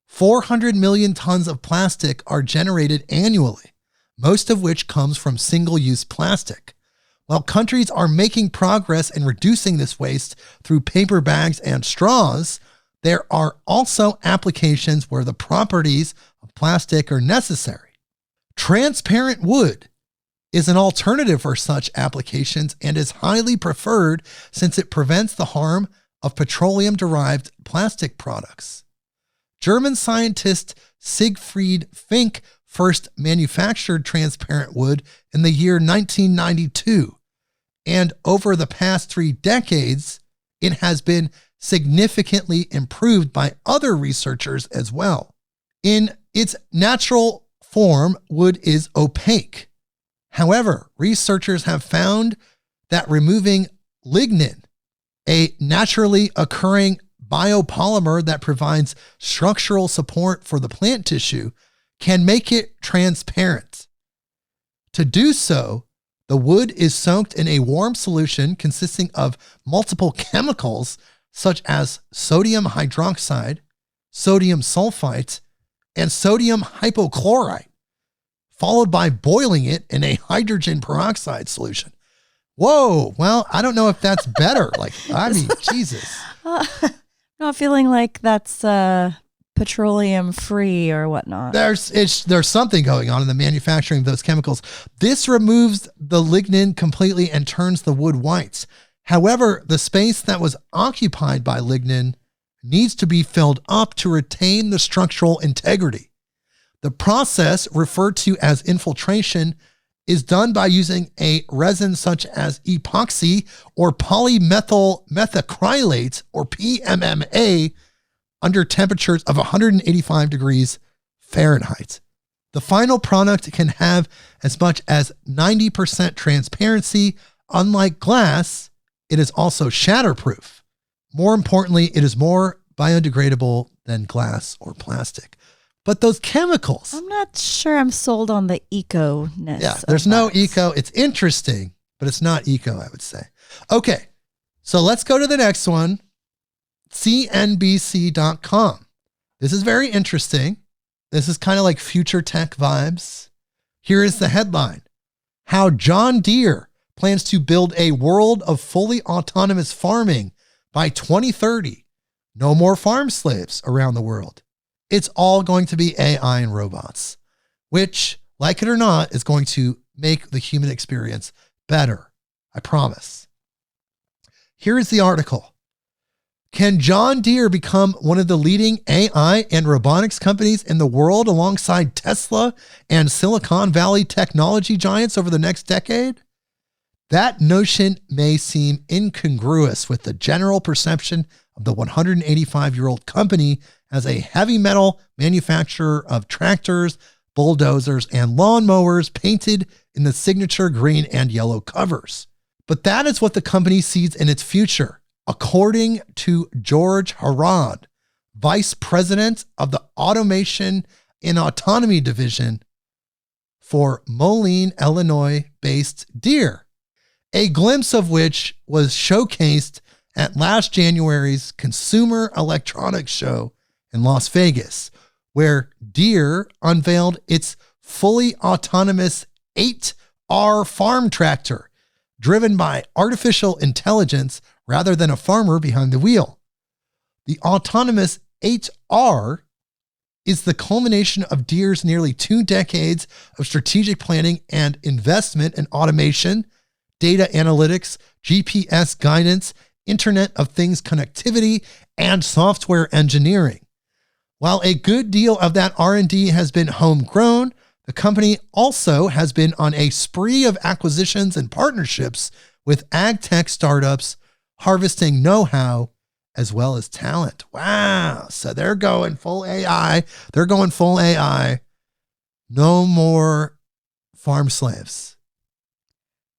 400 million tons of plastic are generated annually, most of which comes from single-use plastic. While countries are making progress in reducing this waste through paper bags and straws, there are also applications where the properties of plastic are necessary. Transparent wood is an alternative for such applications and is highly preferred since it prevents the harm of petroleum-derived plastic products. German scientist Siegfried Fink first manufactured transparent wood in the year 1992, and over the past 3 decades, it has been significantly improved by other researchers as well. In its natural form, wood is opaque. However, researchers have found that removing lignin, a naturally occurring biopolymer that provides structural support for the plant tissue, can make it transparent. To do so, the wood is soaked in a warm solution consisting of multiple chemicals such as sodium hydroxide, sodium sulfite, and sodium hypochlorite, followed by boiling it in a hydrogen peroxide solution. Whoa, well, I don't know if that's better. Jesus.
Not feeling like that's petroleum free or whatnot.
There's something going on in the manufacturing of those chemicals. This removes the lignin completely and turns the wood white. However, the space that was occupied by lignin needs to be filled up to retain the structural integrity. The process, referred to as infiltration, is done by using a resin such as epoxy or polymethyl methacrylate, or PMMA, under temperatures of 185 degrees Fahrenheit. The final product can have as much as 90% transparency. Unlike glass, it is also shatterproof. More importantly, it is more biodegradable than glass or plastic. But those chemicals,
I'm not sure I'm sold on the eco-ness.
Yeah, there's no eco. It's interesting, but it's not eco, I would say. Okay, so let's go to the next one. CNBC.com. This is very interesting. This is kind of like future tech vibes. Here is the headline: How John Deere plans to build a world of fully autonomous farming by 2030. No more farm slaves around the world. It's all going to be AI and robots, which, like it or not, is going to make the human experience better. I promise. Here is the article. Can John Deere become one of the leading AI and robotics companies in the world alongside Tesla and Silicon Valley technology giants over the next decade? That notion may seem incongruous with the general perception of the 185-year-old company as a heavy metal manufacturer of tractors, bulldozers, and lawnmowers painted in the signature green and yellow covers. But that is what the company sees in its future, according to George Harrod, Vice President of the Automation and Autonomy Division for Moline, Illinois-based Deere, a glimpse of which was showcased at last January's Consumer Electronics Show in Las Vegas, where Deere unveiled its fully autonomous 8R farm tractor, driven by artificial intelligence rather than a farmer behind the wheel. The autonomous 8R is the culmination of Deere's nearly 2 decades of strategic planning and investment in automation, data analytics, GPS guidance, Internet of Things connectivity, and software engineering. While a good deal of that R&D has been homegrown, the company also has been on a spree of acquisitions and partnerships with ag tech startups, harvesting know-how as well as talent. Wow. So they're going full AI. They're going full AI. No more farm slaves.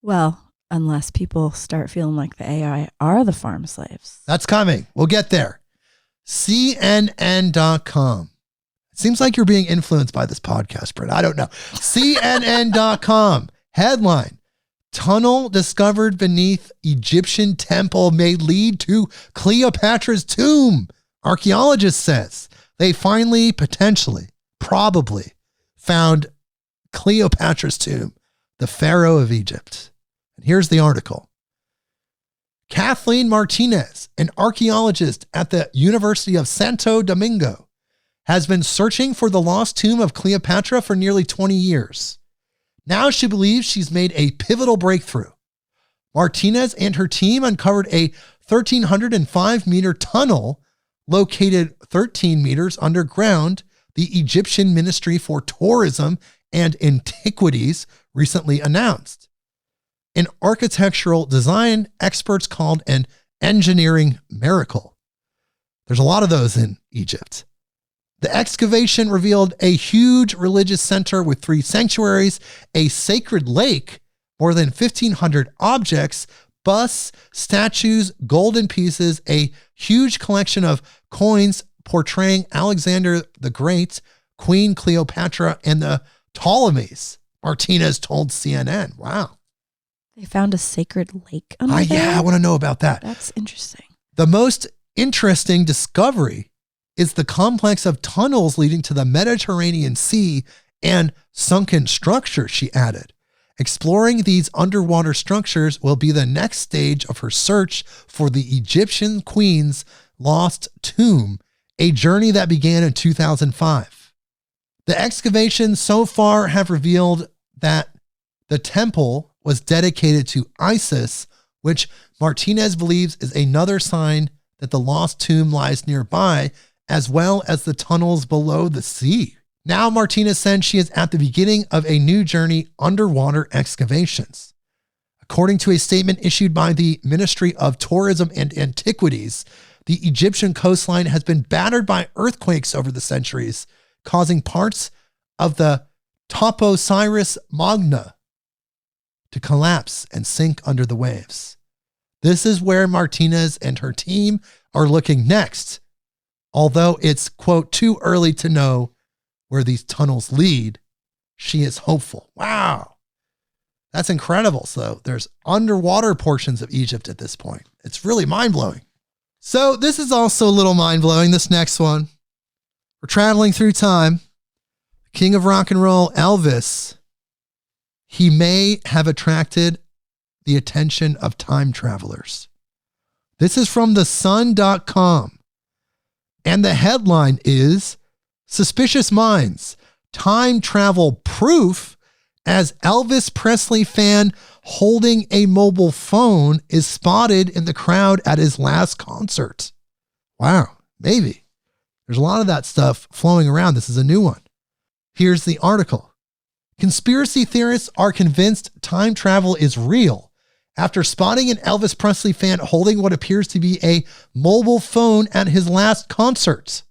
Well, unless people start feeling like the AI are the farm slaves.
That's coming. We'll get there. CNN.com. It seems like you're being influenced by this podcast, Brynn. I don't know. CNN.com. Headline: Tunnel discovered beneath Egyptian temple may lead to Cleopatra's tomb. Archaeologists says they finally, potentially, probably found Cleopatra's tomb, the Pharaoh of Egypt. And here's the article. Kathleen Martinez, an archaeologist at the University of Santo Domingo, has been searching for the lost tomb of Cleopatra for nearly 20 years. Now she believes she's made a pivotal breakthrough. Martinez and her team uncovered a 1,305-meter tunnel located 13 meters underground, the Egyptian Ministry for Tourism and Antiquities recently announced. An architectural design experts called an engineering miracle. There's a lot of those in Egypt. The excavation revealed a huge religious center with 3 sanctuaries, a sacred lake, more than 1,500 objects, busts, statues, golden pieces, a huge collection of coins portraying Alexander the Great, Queen Cleopatra, and the Ptolemies, Martinez told CNN. Wow.
They found a sacred lake under there?
Yeah, I want to know about that.
That's interesting.
The most interesting discovery is the complex of tunnels leading to the Mediterranean Sea and sunken structures, she added. Exploring these underwater structures will be the next stage of her search for the Egyptian queen's lost tomb, a journey that began in 2005. The excavations so far have revealed that the temple was dedicated to Isis, which Martinez believes is another sign that the lost tomb lies nearby, as well as the tunnels below the sea. Now Martinez said she is at the beginning of a new journey, underwater excavations. According to a statement issued by the Ministry of Tourism and Antiquities, the Egyptian coastline has been battered by earthquakes over the centuries, causing parts of the Topoceras Magna to collapse and sink under the waves. This is where Martinez and her team are looking next, although it's, quote, too early to know where these tunnels lead. She is hopeful. Wow. That's incredible. So there's underwater portions of Egypt at this point. It's really mind-blowing. So this is also a little mind-blowing, this next one. We're traveling through time. King of rock and roll, Elvis, he may have attracted the attention of time travelers. This is from thesun.com. And the headline is Suspicious Minds, Time Travel Proof, as Elvis Presley fan holding a mobile phone is spotted in the crowd at his last concert. Wow, maybe. There's a lot of that stuff flowing around. This is a new one. Here's the article. Conspiracy theorists are convinced time travel is real after spotting an Elvis Presley fan holding what appears to be a mobile phone at his last concert.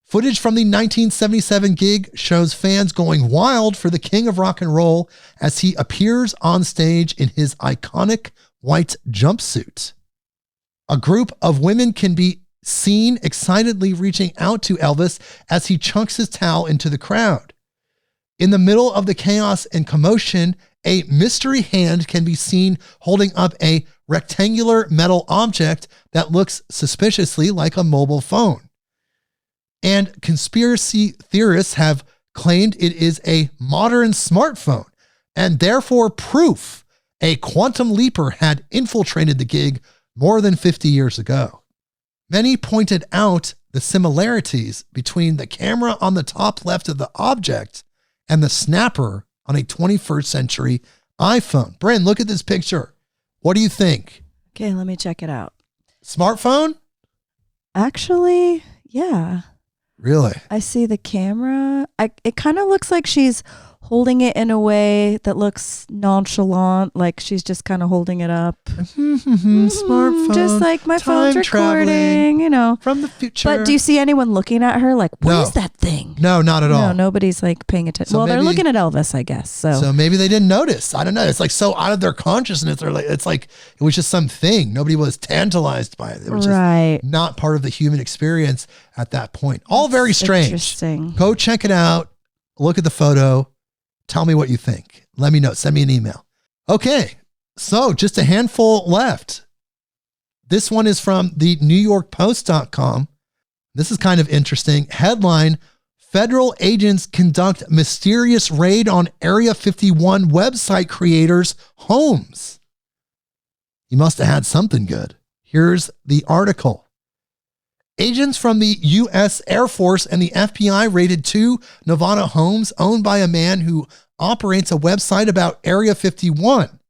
Footage from the 1977 gig shows fans going wild for the king of rock and roll as he appears on stage in his iconic white jumpsuit. A group of women can be seen excitedly reaching out to Elvis as he chunks his towel into the crowd. In the middle of the chaos and commotion, a mystery hand can be seen holding up a rectangular metal object that looks suspiciously like a mobile phone. And conspiracy theorists have claimed it is a modern smartphone and therefore proof a quantum leaper had infiltrated the gig more than 50 years ago. Many pointed out the similarities between the camera on the top left of the object and the snapper on a 21st century iPhone. Brynn, look at this picture. What do you think?
Okay, let me check it out.
Smartphone?
Actually, yeah.
Really?
I see the camera. It kind of looks like she's holding it in a way that looks nonchalant, like she's just kind of holding it up.
Smartphone.
Just like my phone's recording, you know.
From the future.
But do you see anyone looking at her like, what is that thing?
No, not at all.
No, nobody's like paying attention.
So
well, they're
maybe-
looking at Elvis, I guess.
So maybe they didn't notice. I don't know. It's like so out of their consciousness. They're like, it's like it was just something. Nobody was tantalized by it. It was
right.
just not part of the human experience at that point. All very strange.
Interesting.
Go check it out. Look at the photo. Tell me what you think. Let me know. Send me an email. Okay. So just a handful left. This one is from the NewYorkPost.com. This is kind of interesting. Headline: Federal agents conduct mysterious raid on Area 51 website creators' homes. You must have had something good. Here's the article. Agents from the U.S. Air Force and the FBI raided 2 Nevada homes owned by a man who operates a website about Area 51,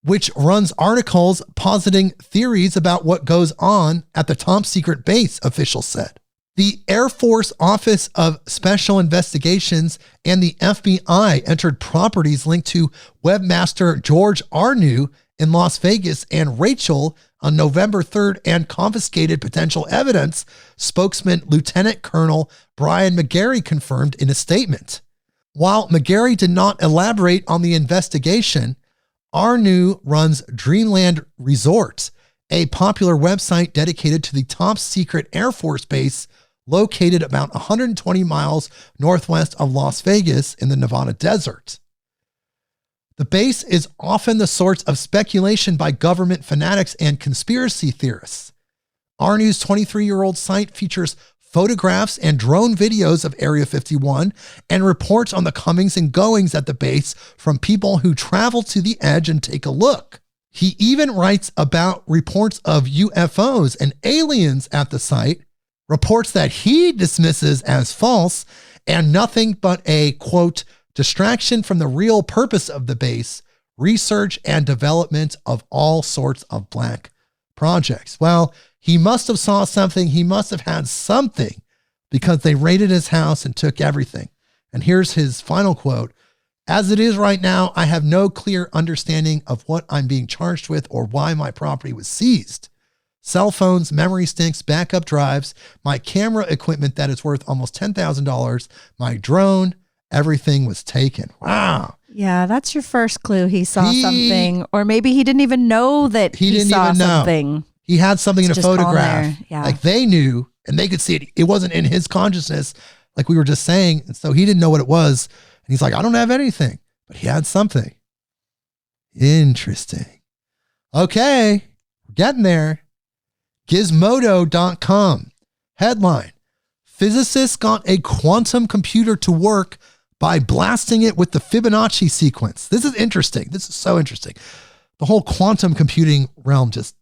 which runs articles positing theories about what goes on at the top secret base, officials said. The Air Force Office of Special Investigations and the FBI entered properties linked to webmaster George Arnew in Las Vegas and Rachel on November 3rd and confiscated potential evidence, spokesman Lieutenant Colonel Brian McGarry confirmed in a statement. While McGarry did not elaborate on the investigation, Arnu runs Dreamland Resort, a popular website dedicated to the top secret Air Force base located about 120 miles northwest of Las Vegas in the Nevada desert. The base is often the source of speculation by government fanatics and conspiracy theorists. Arnu's 23-year-old site features photographs and drone videos of Area 51 and reports on the comings and goings at the base from people who travel to the edge and take a look. He even writes about reports of UFOs and aliens at the site, reports that he dismisses as false and nothing but a, quote, distraction from the real purpose of the base, research and development of all sorts of black projects. Well, he must have saw something. He must have had something because they raided his house and took everything. And here's his final quote. As it is right now, I have no clear understanding of what I'm being charged with or why my property was seized. Cell phones, memory sticks, backup drives, my camera equipment that is worth almost $10,000, my drone, everything was taken. Wow.
Yeah, that's your first clue. He saw something, or maybe he didn't even know that he saw something.
He had something in a photograph.
Yeah.
Like they knew and they could see it. It wasn't in his consciousness, like we were just saying. And so he didn't know what it was. And he's like, I don't have anything, but he had something. Interesting. Okay, we're getting there. Gizmodo.com. Headline: Physicists got a quantum computer to work by blasting it with the Fibonacci sequence. This is interesting. This is so interesting. The whole quantum computing realm just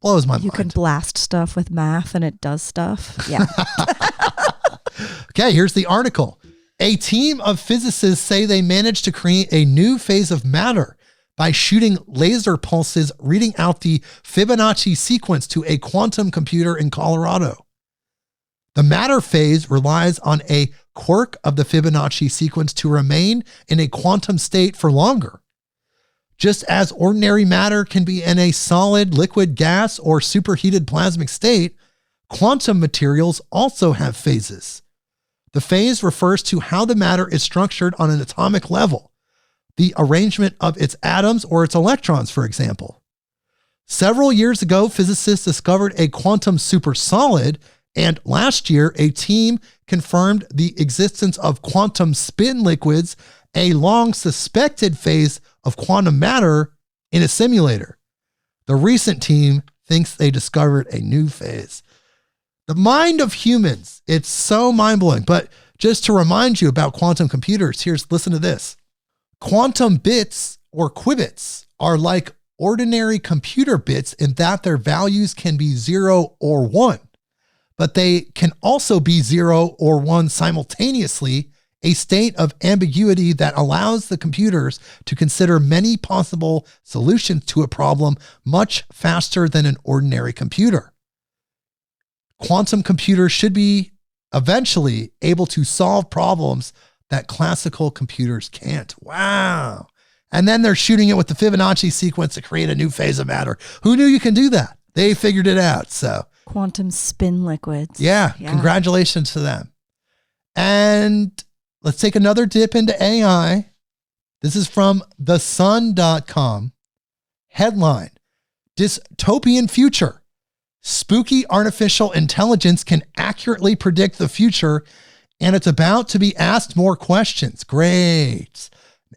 blows my mind.
You can blast stuff with math and it does stuff. Yeah.
Okay, here's the article. A team of physicists say they managed to create a new phase of matter by shooting laser pulses reading out the Fibonacci sequence to a quantum computer in Colorado. The matter phase relies on a quirk of the Fibonacci sequence to remain in a quantum state for longer. Just as ordinary matter can be in a solid, liquid, gas, or superheated plasmic state, quantum materials also have phases. The phase refers to how the matter is structured on an atomic level, the arrangement of its atoms or its electrons, for example. Several years ago, physicists discovered a quantum supersolid, and last year, a team confirmed the existence of quantum spin liquids, a long suspected phase of quantum matter in a simulator. The recent team thinks they discovered a new phase. The mind of humans, it's so mind-blowing. But just to remind you about quantum computers, listen to this. Quantum bits or qubits are like ordinary computer bits in that their values can be 0 or 1, but they can also be 0 or 1 simultaneously, a state of ambiguity that allows the computers to consider many possible solutions to a problem much faster than an ordinary computer. Quantum computers should be eventually able to solve problems that classical computers can't. Wow. And then they're shooting it with the Fibonacci sequence to create a new phase of matter. Who knew you can do that? They figured it out. So
quantum spin liquids.
Yeah. Congratulations to them. And let's take another dip into AI. This is from thesun.com. Headline: Dystopian future. Spooky artificial intelligence can accurately predict the future, and it's about to be asked more questions. Great.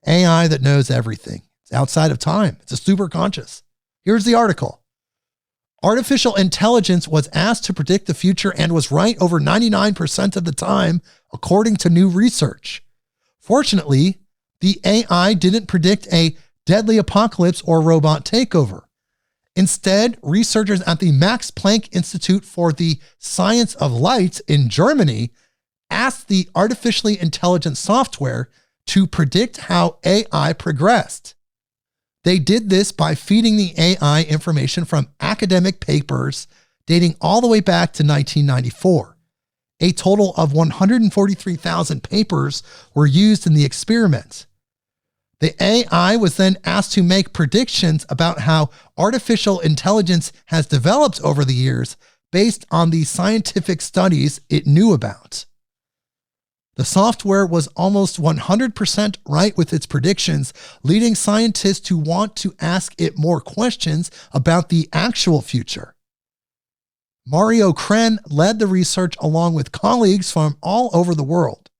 AI that knows everything. It's outside of time. It's a super conscious. Here's the article. Artificial intelligence was asked to predict the future and was right over 99% of the time, according to new research. Fortunately, the AI didn't predict a deadly apocalypse or robot takeover. Instead, researchers at the Max Planck Institute for the Science of Light in Germany asked the artificially intelligent software to predict how AI progressed. They did this by feeding the AI information from academic papers dating all the way back to 1994. A total of 143,000 papers were used in the experiment. The AI was then asked to make predictions about how artificial intelligence has developed over the years based on the scientific studies it knew about. The software was almost 100% right with its predictions, leading scientists to want to ask it more questions about the actual future. Mario Kren led the research along with colleagues from all over the world.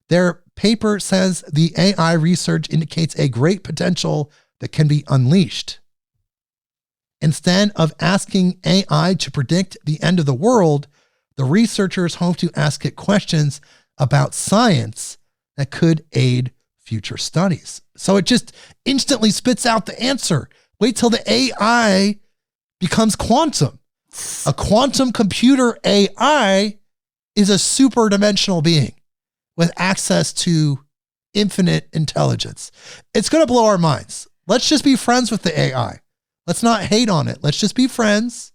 Their paper says the AI research indicates a great potential that can be unleashed. Instead of asking AI to predict the end of the world, the researchers hope to ask it questions about science that could aid future studies. So it just instantly spits out the answer. Wait till the AI becomes quantum. A quantum computer AI is a super dimensional being with access to infinite intelligence. It's going to blow our minds. Let's just be friends with the AI. Let's not hate on it. Let's just be friends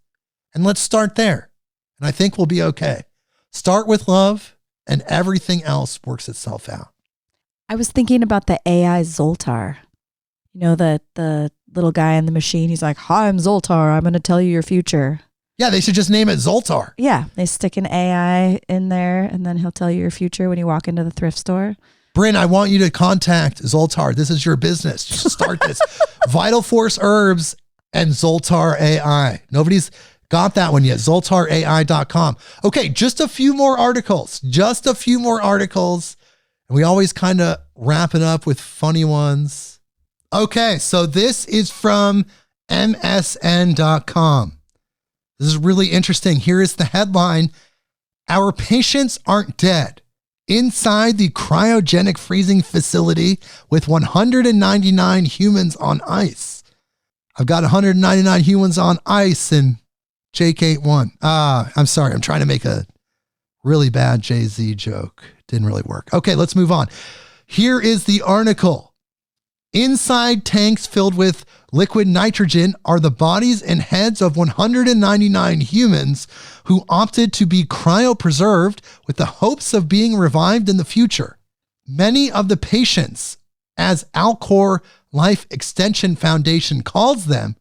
and let's start there. And I think we'll be okay. Start with love and everything else works itself out.
I was thinking about the AI Zoltar. You know, the little guy in the machine. He's like, "Hi, I'm Zoltar. I'm going to tell you your future."
Yeah, they should just name it Zoltar.
Yeah, they stick an AI in there and then he'll tell you your future when you walk into the thrift store.
Brynn, I want you to contact Zoltar. This is your business. Just start this. Vital Force Herbs and Zoltar AI. Nobody's got that one yet. ZoltarAI.com. Okay, just a few more articles. And we always kind of wrap it up with funny ones. Okay, so this is from MSN.com. This is really interesting. Here is the headline. Our patients aren't dead. Inside the cryogenic freezing facility with 199 humans on ice. I've got 199 humans on ice and Jake ain't one. I'm sorry. I'm trying to make a really bad Jay-Z joke. Didn't really work. Okay, let's move on. Here is the article. Inside tanks filled with liquid nitrogen are the bodies and heads of 199 humans who opted to be cryopreserved with the hopes of being revived in the future. Many of the patients, as Alcor Life Extension Foundation calls them,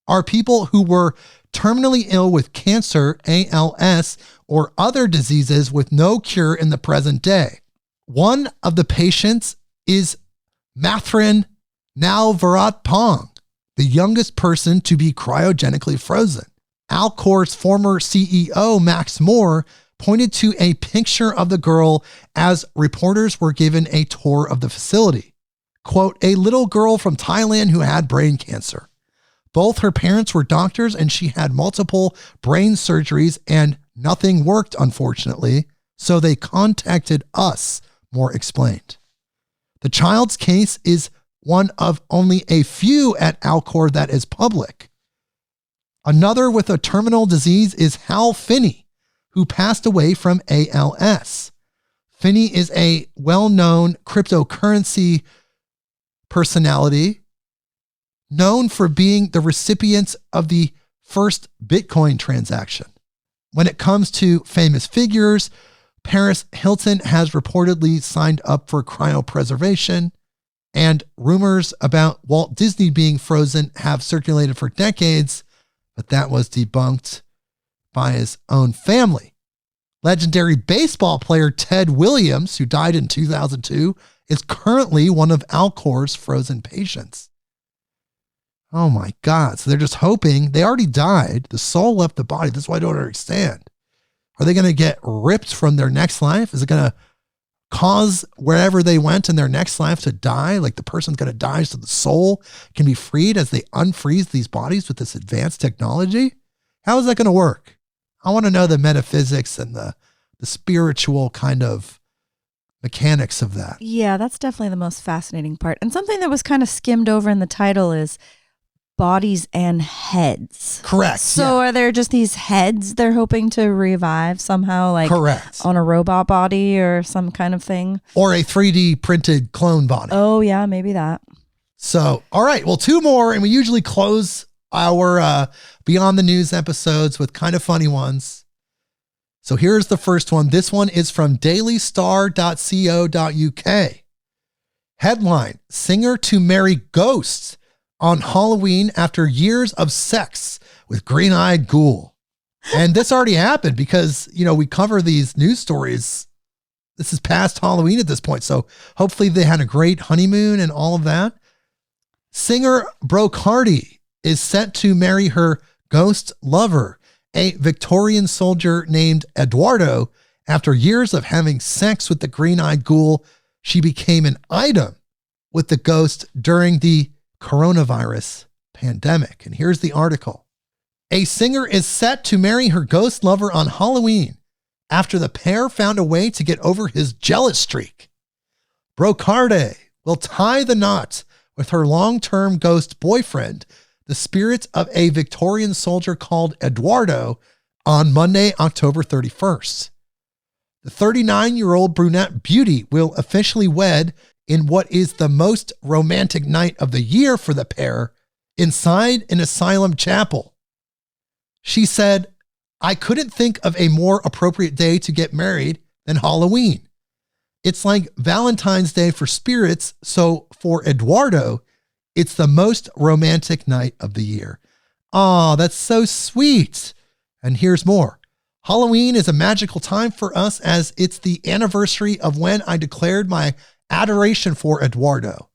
are people who were terminally ill with cancer, ALS, or other diseases with no cure in the present day. One of the patients is Mathrin Nalvaratpong, the youngest person to be cryogenically frozen. Alcor's former CEO, Max Moore, pointed to a picture of the girl as reporters were given a tour of the facility. Quote, a little girl from Thailand who had brain cancer. Both her parents were doctors and she had multiple brain surgeries and nothing worked, unfortunately, so they contacted us, Moore explained. The child's case is one of only a few at Alcor that is public. Another with a terminal disease is Hal Finney, who passed away from ALS. Finney is a well-known cryptocurrency personality known for being the recipient of the first Bitcoin transaction. When it comes to famous figures, Paris Hilton has reportedly signed up for cryopreservation, and rumors about Walt Disney being frozen have circulated for decades, but that was debunked by his own family. Legendary baseball player Ted Williams, who died in 2002, is currently one of Alcor's frozen patients. Oh my God. So they're just hoping. They already died. The soul left the body. That's why I don't understand. Are they going to get ripped from their next life? Is it going to cause wherever they went in their next life to die? Like the person's going to die so the soul can be freed as they unfreeze these bodies with this advanced technology? How is that going to work? I want to know the metaphysics and the spiritual kind of mechanics of that.
Yeah, that's definitely the most fascinating part. And something that was kind of skimmed over in the title is bodies and heads.
Correct.
So
yeah.
Are there just these heads they're hoping to revive somehow, like
correct,
on a robot body or some kind of thing?
Or a 3D printed clone body.
Oh yeah, maybe that.
So, all right, well, two more, and we usually close our Beyond the News episodes with kind of funny ones. So here's the first one. This one is from dailystar.co.uk. Headline, singer to marry ghosts on Halloween after years of sex with green-eyed ghoul. And this already happened because, you know, we cover these news stories this is past Halloween at this point. So hopefully they had a great honeymoon and all of that. Singer Brocardi is set to marry her ghost lover, a Victorian soldier named Eduardo. After years of having sex with the green-eyed ghoul, she became an item with the ghost during the coronavirus pandemic. And here's the article. A singer is set to marry her ghost lover on Halloween after the pair found a way to get over his jealous streak. Brocardi will tie the knot with her long-term ghost boyfriend, the spirit of a Victorian soldier called Eduardo, on Monday, October 31st. The 39-year-old brunette beauty will officially wed in what is the most romantic night of the year for the pair inside an asylum chapel. She said, "I couldn't think of a more appropriate day to get married than Halloween. It's like Valentine's Day for spirits, so for Eduardo, it's the most romantic night of the year." Oh, that's so sweet. And here's more. Halloween is a magical time for us as it's the anniversary of when I declared my adoration for Eduardo.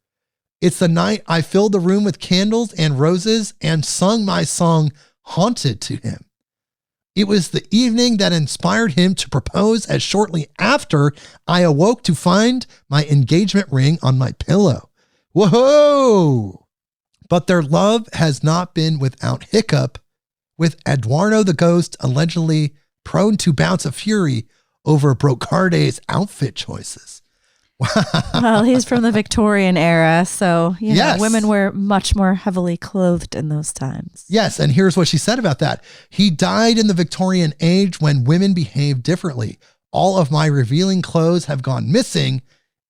It's the night I filled the room with candles and roses and sung my song Haunted to him. It was the evening that inspired him to propose, as shortly after I awoke to find my engagement ring on my pillow. Whoa! But their love has not been without hiccup, with Eduardo the ghost allegedly prone to bouts of fury over Brocardi's outfit choices.
Well, he's from the Victorian era, so
Yes.
women were much more heavily clothed in those times.
Yes, and here's what she said about that. He died in the Victorian age when women behaved differently. All of my revealing clothes have gone missing.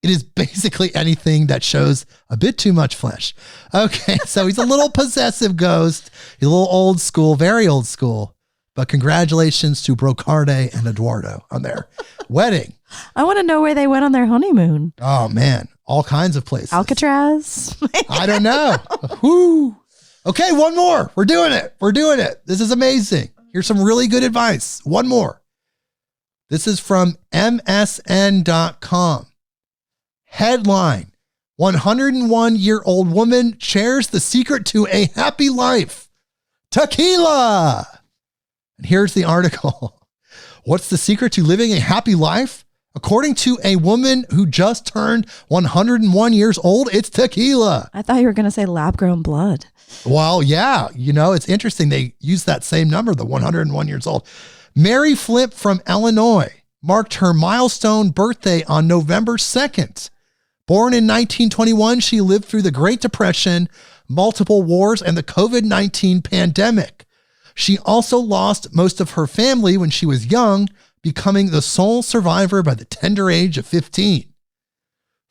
It is basically anything that shows a bit too much flesh. Okay, so he's a little possessive ghost. He's a little old school, very old school. But congratulations to Brocardi and Eduardo on their wedding.
I want to know where they went on their honeymoon.
Oh, man. All kinds of places.
Alcatraz?
I don't know. Whoo. Okay, one more. We're doing it. We're doing it. This is amazing. Here's some really good advice. One more. This is from MSN.com. Headline: 101-year-old woman shares the secret to a happy life. Tequila. And here's the article. What's the secret to living a happy life? According to a woman who just turned 101 years old, it's tequila.
I thought you were going to say lab-grown blood.
Well, yeah, it's interesting. They use that same number, the 101 years old. Mary Flip from Illinois marked her milestone birthday on November 2nd. Born in 1921, she lived through the Great Depression, multiple wars, and the COVID-19 pandemic. She also lost most of her family when she was young, becoming the sole survivor by the tender age of 15.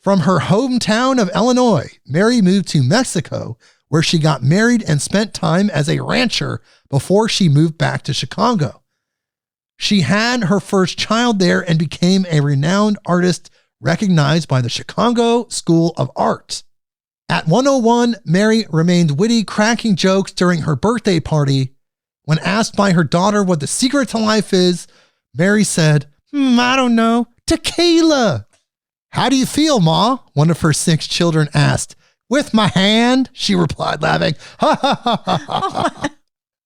From her hometown of Illinois, Mary moved to Mexico, where she got married and spent time as a rancher before she moved back to Chicago. She had her first child there and became a renowned artist recognized by the Chicago School of Art. At 101, Mary remained witty, cracking jokes during her birthday party. When asked by her daughter what the secret to life is, Mary said, I don't know, tequila. How do you feel, Ma? One of her 6 children asked. With my hand, she replied, laughing. Ha ha ha ha ha.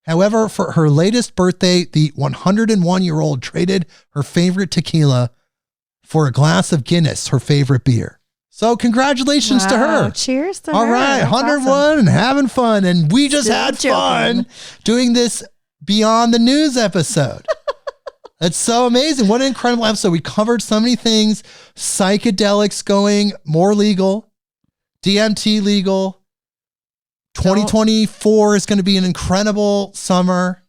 However, for her latest birthday, the 101-year-old traded her favorite tequila for a glass of Guinness, her favorite beer. So congratulations to her.
Cheers to
All
her.
right,
That's
101
awesome.
and having fun. And we just
Still
had
joking.
fun doing this Beyond the News episode. That's so amazing. What an incredible episode. We covered so many things. Psychedelics going more legal. DMT legal. 2024 is going to be an incredible summer.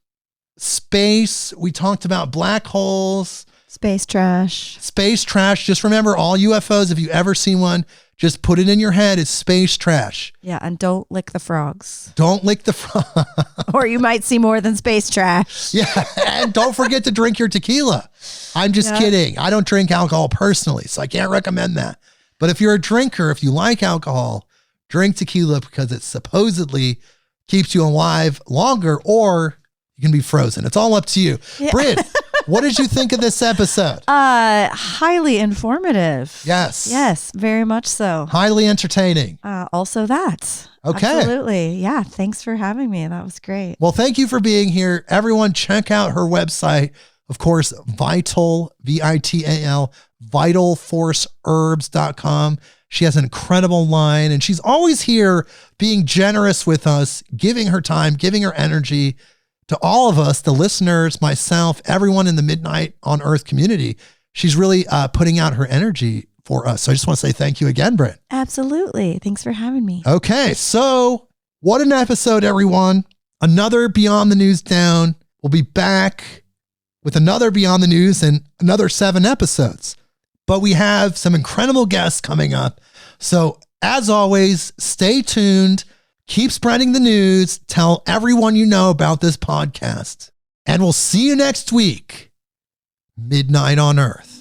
Space. We talked about black holes.
Space trash.
Space trash. Just remember, all UFOs, if you ever see one, just put it in your head. It's space trash.
Yeah, and don't lick the frogs.
Don't lick the frog.
Or you might see more than space trash.
Yeah, and don't forget to drink your tequila. I'm just kidding. I don't drink alcohol personally, so I can't recommend that. But if you're a drinker, if you like alcohol, drink tequila because it supposedly keeps you alive longer, or you can be frozen. It's all up to you.
Yeah.
Brynn, What did you think of this episode?
Highly informative.
Yes.
Yes, very much so.
Highly entertaining.
Also that.
Okay.
Absolutely. Yeah. Thanks for having me. That was great.
Well, thank you for being here. Everyone, check out her website. Of course, Vital, VITAL, vitalforceherbs.com. She has an incredible line, and she's always here being generous with us, giving her time, giving her energy to all of us, the listeners, myself, everyone in the Midnight on Earth community. She's really putting out her energy for us. So I just want to say thank you again, Brynn.
Absolutely. Thanks for having me.
Okay, so what an episode, everyone. Another Beyond the News down. We'll be back with another Beyond the News and another 7 episodes. But we have some incredible guests coming up. So as always, stay tuned, keep spreading the news, tell everyone you know about this podcast. And we'll see you next week, Midnight on Earth.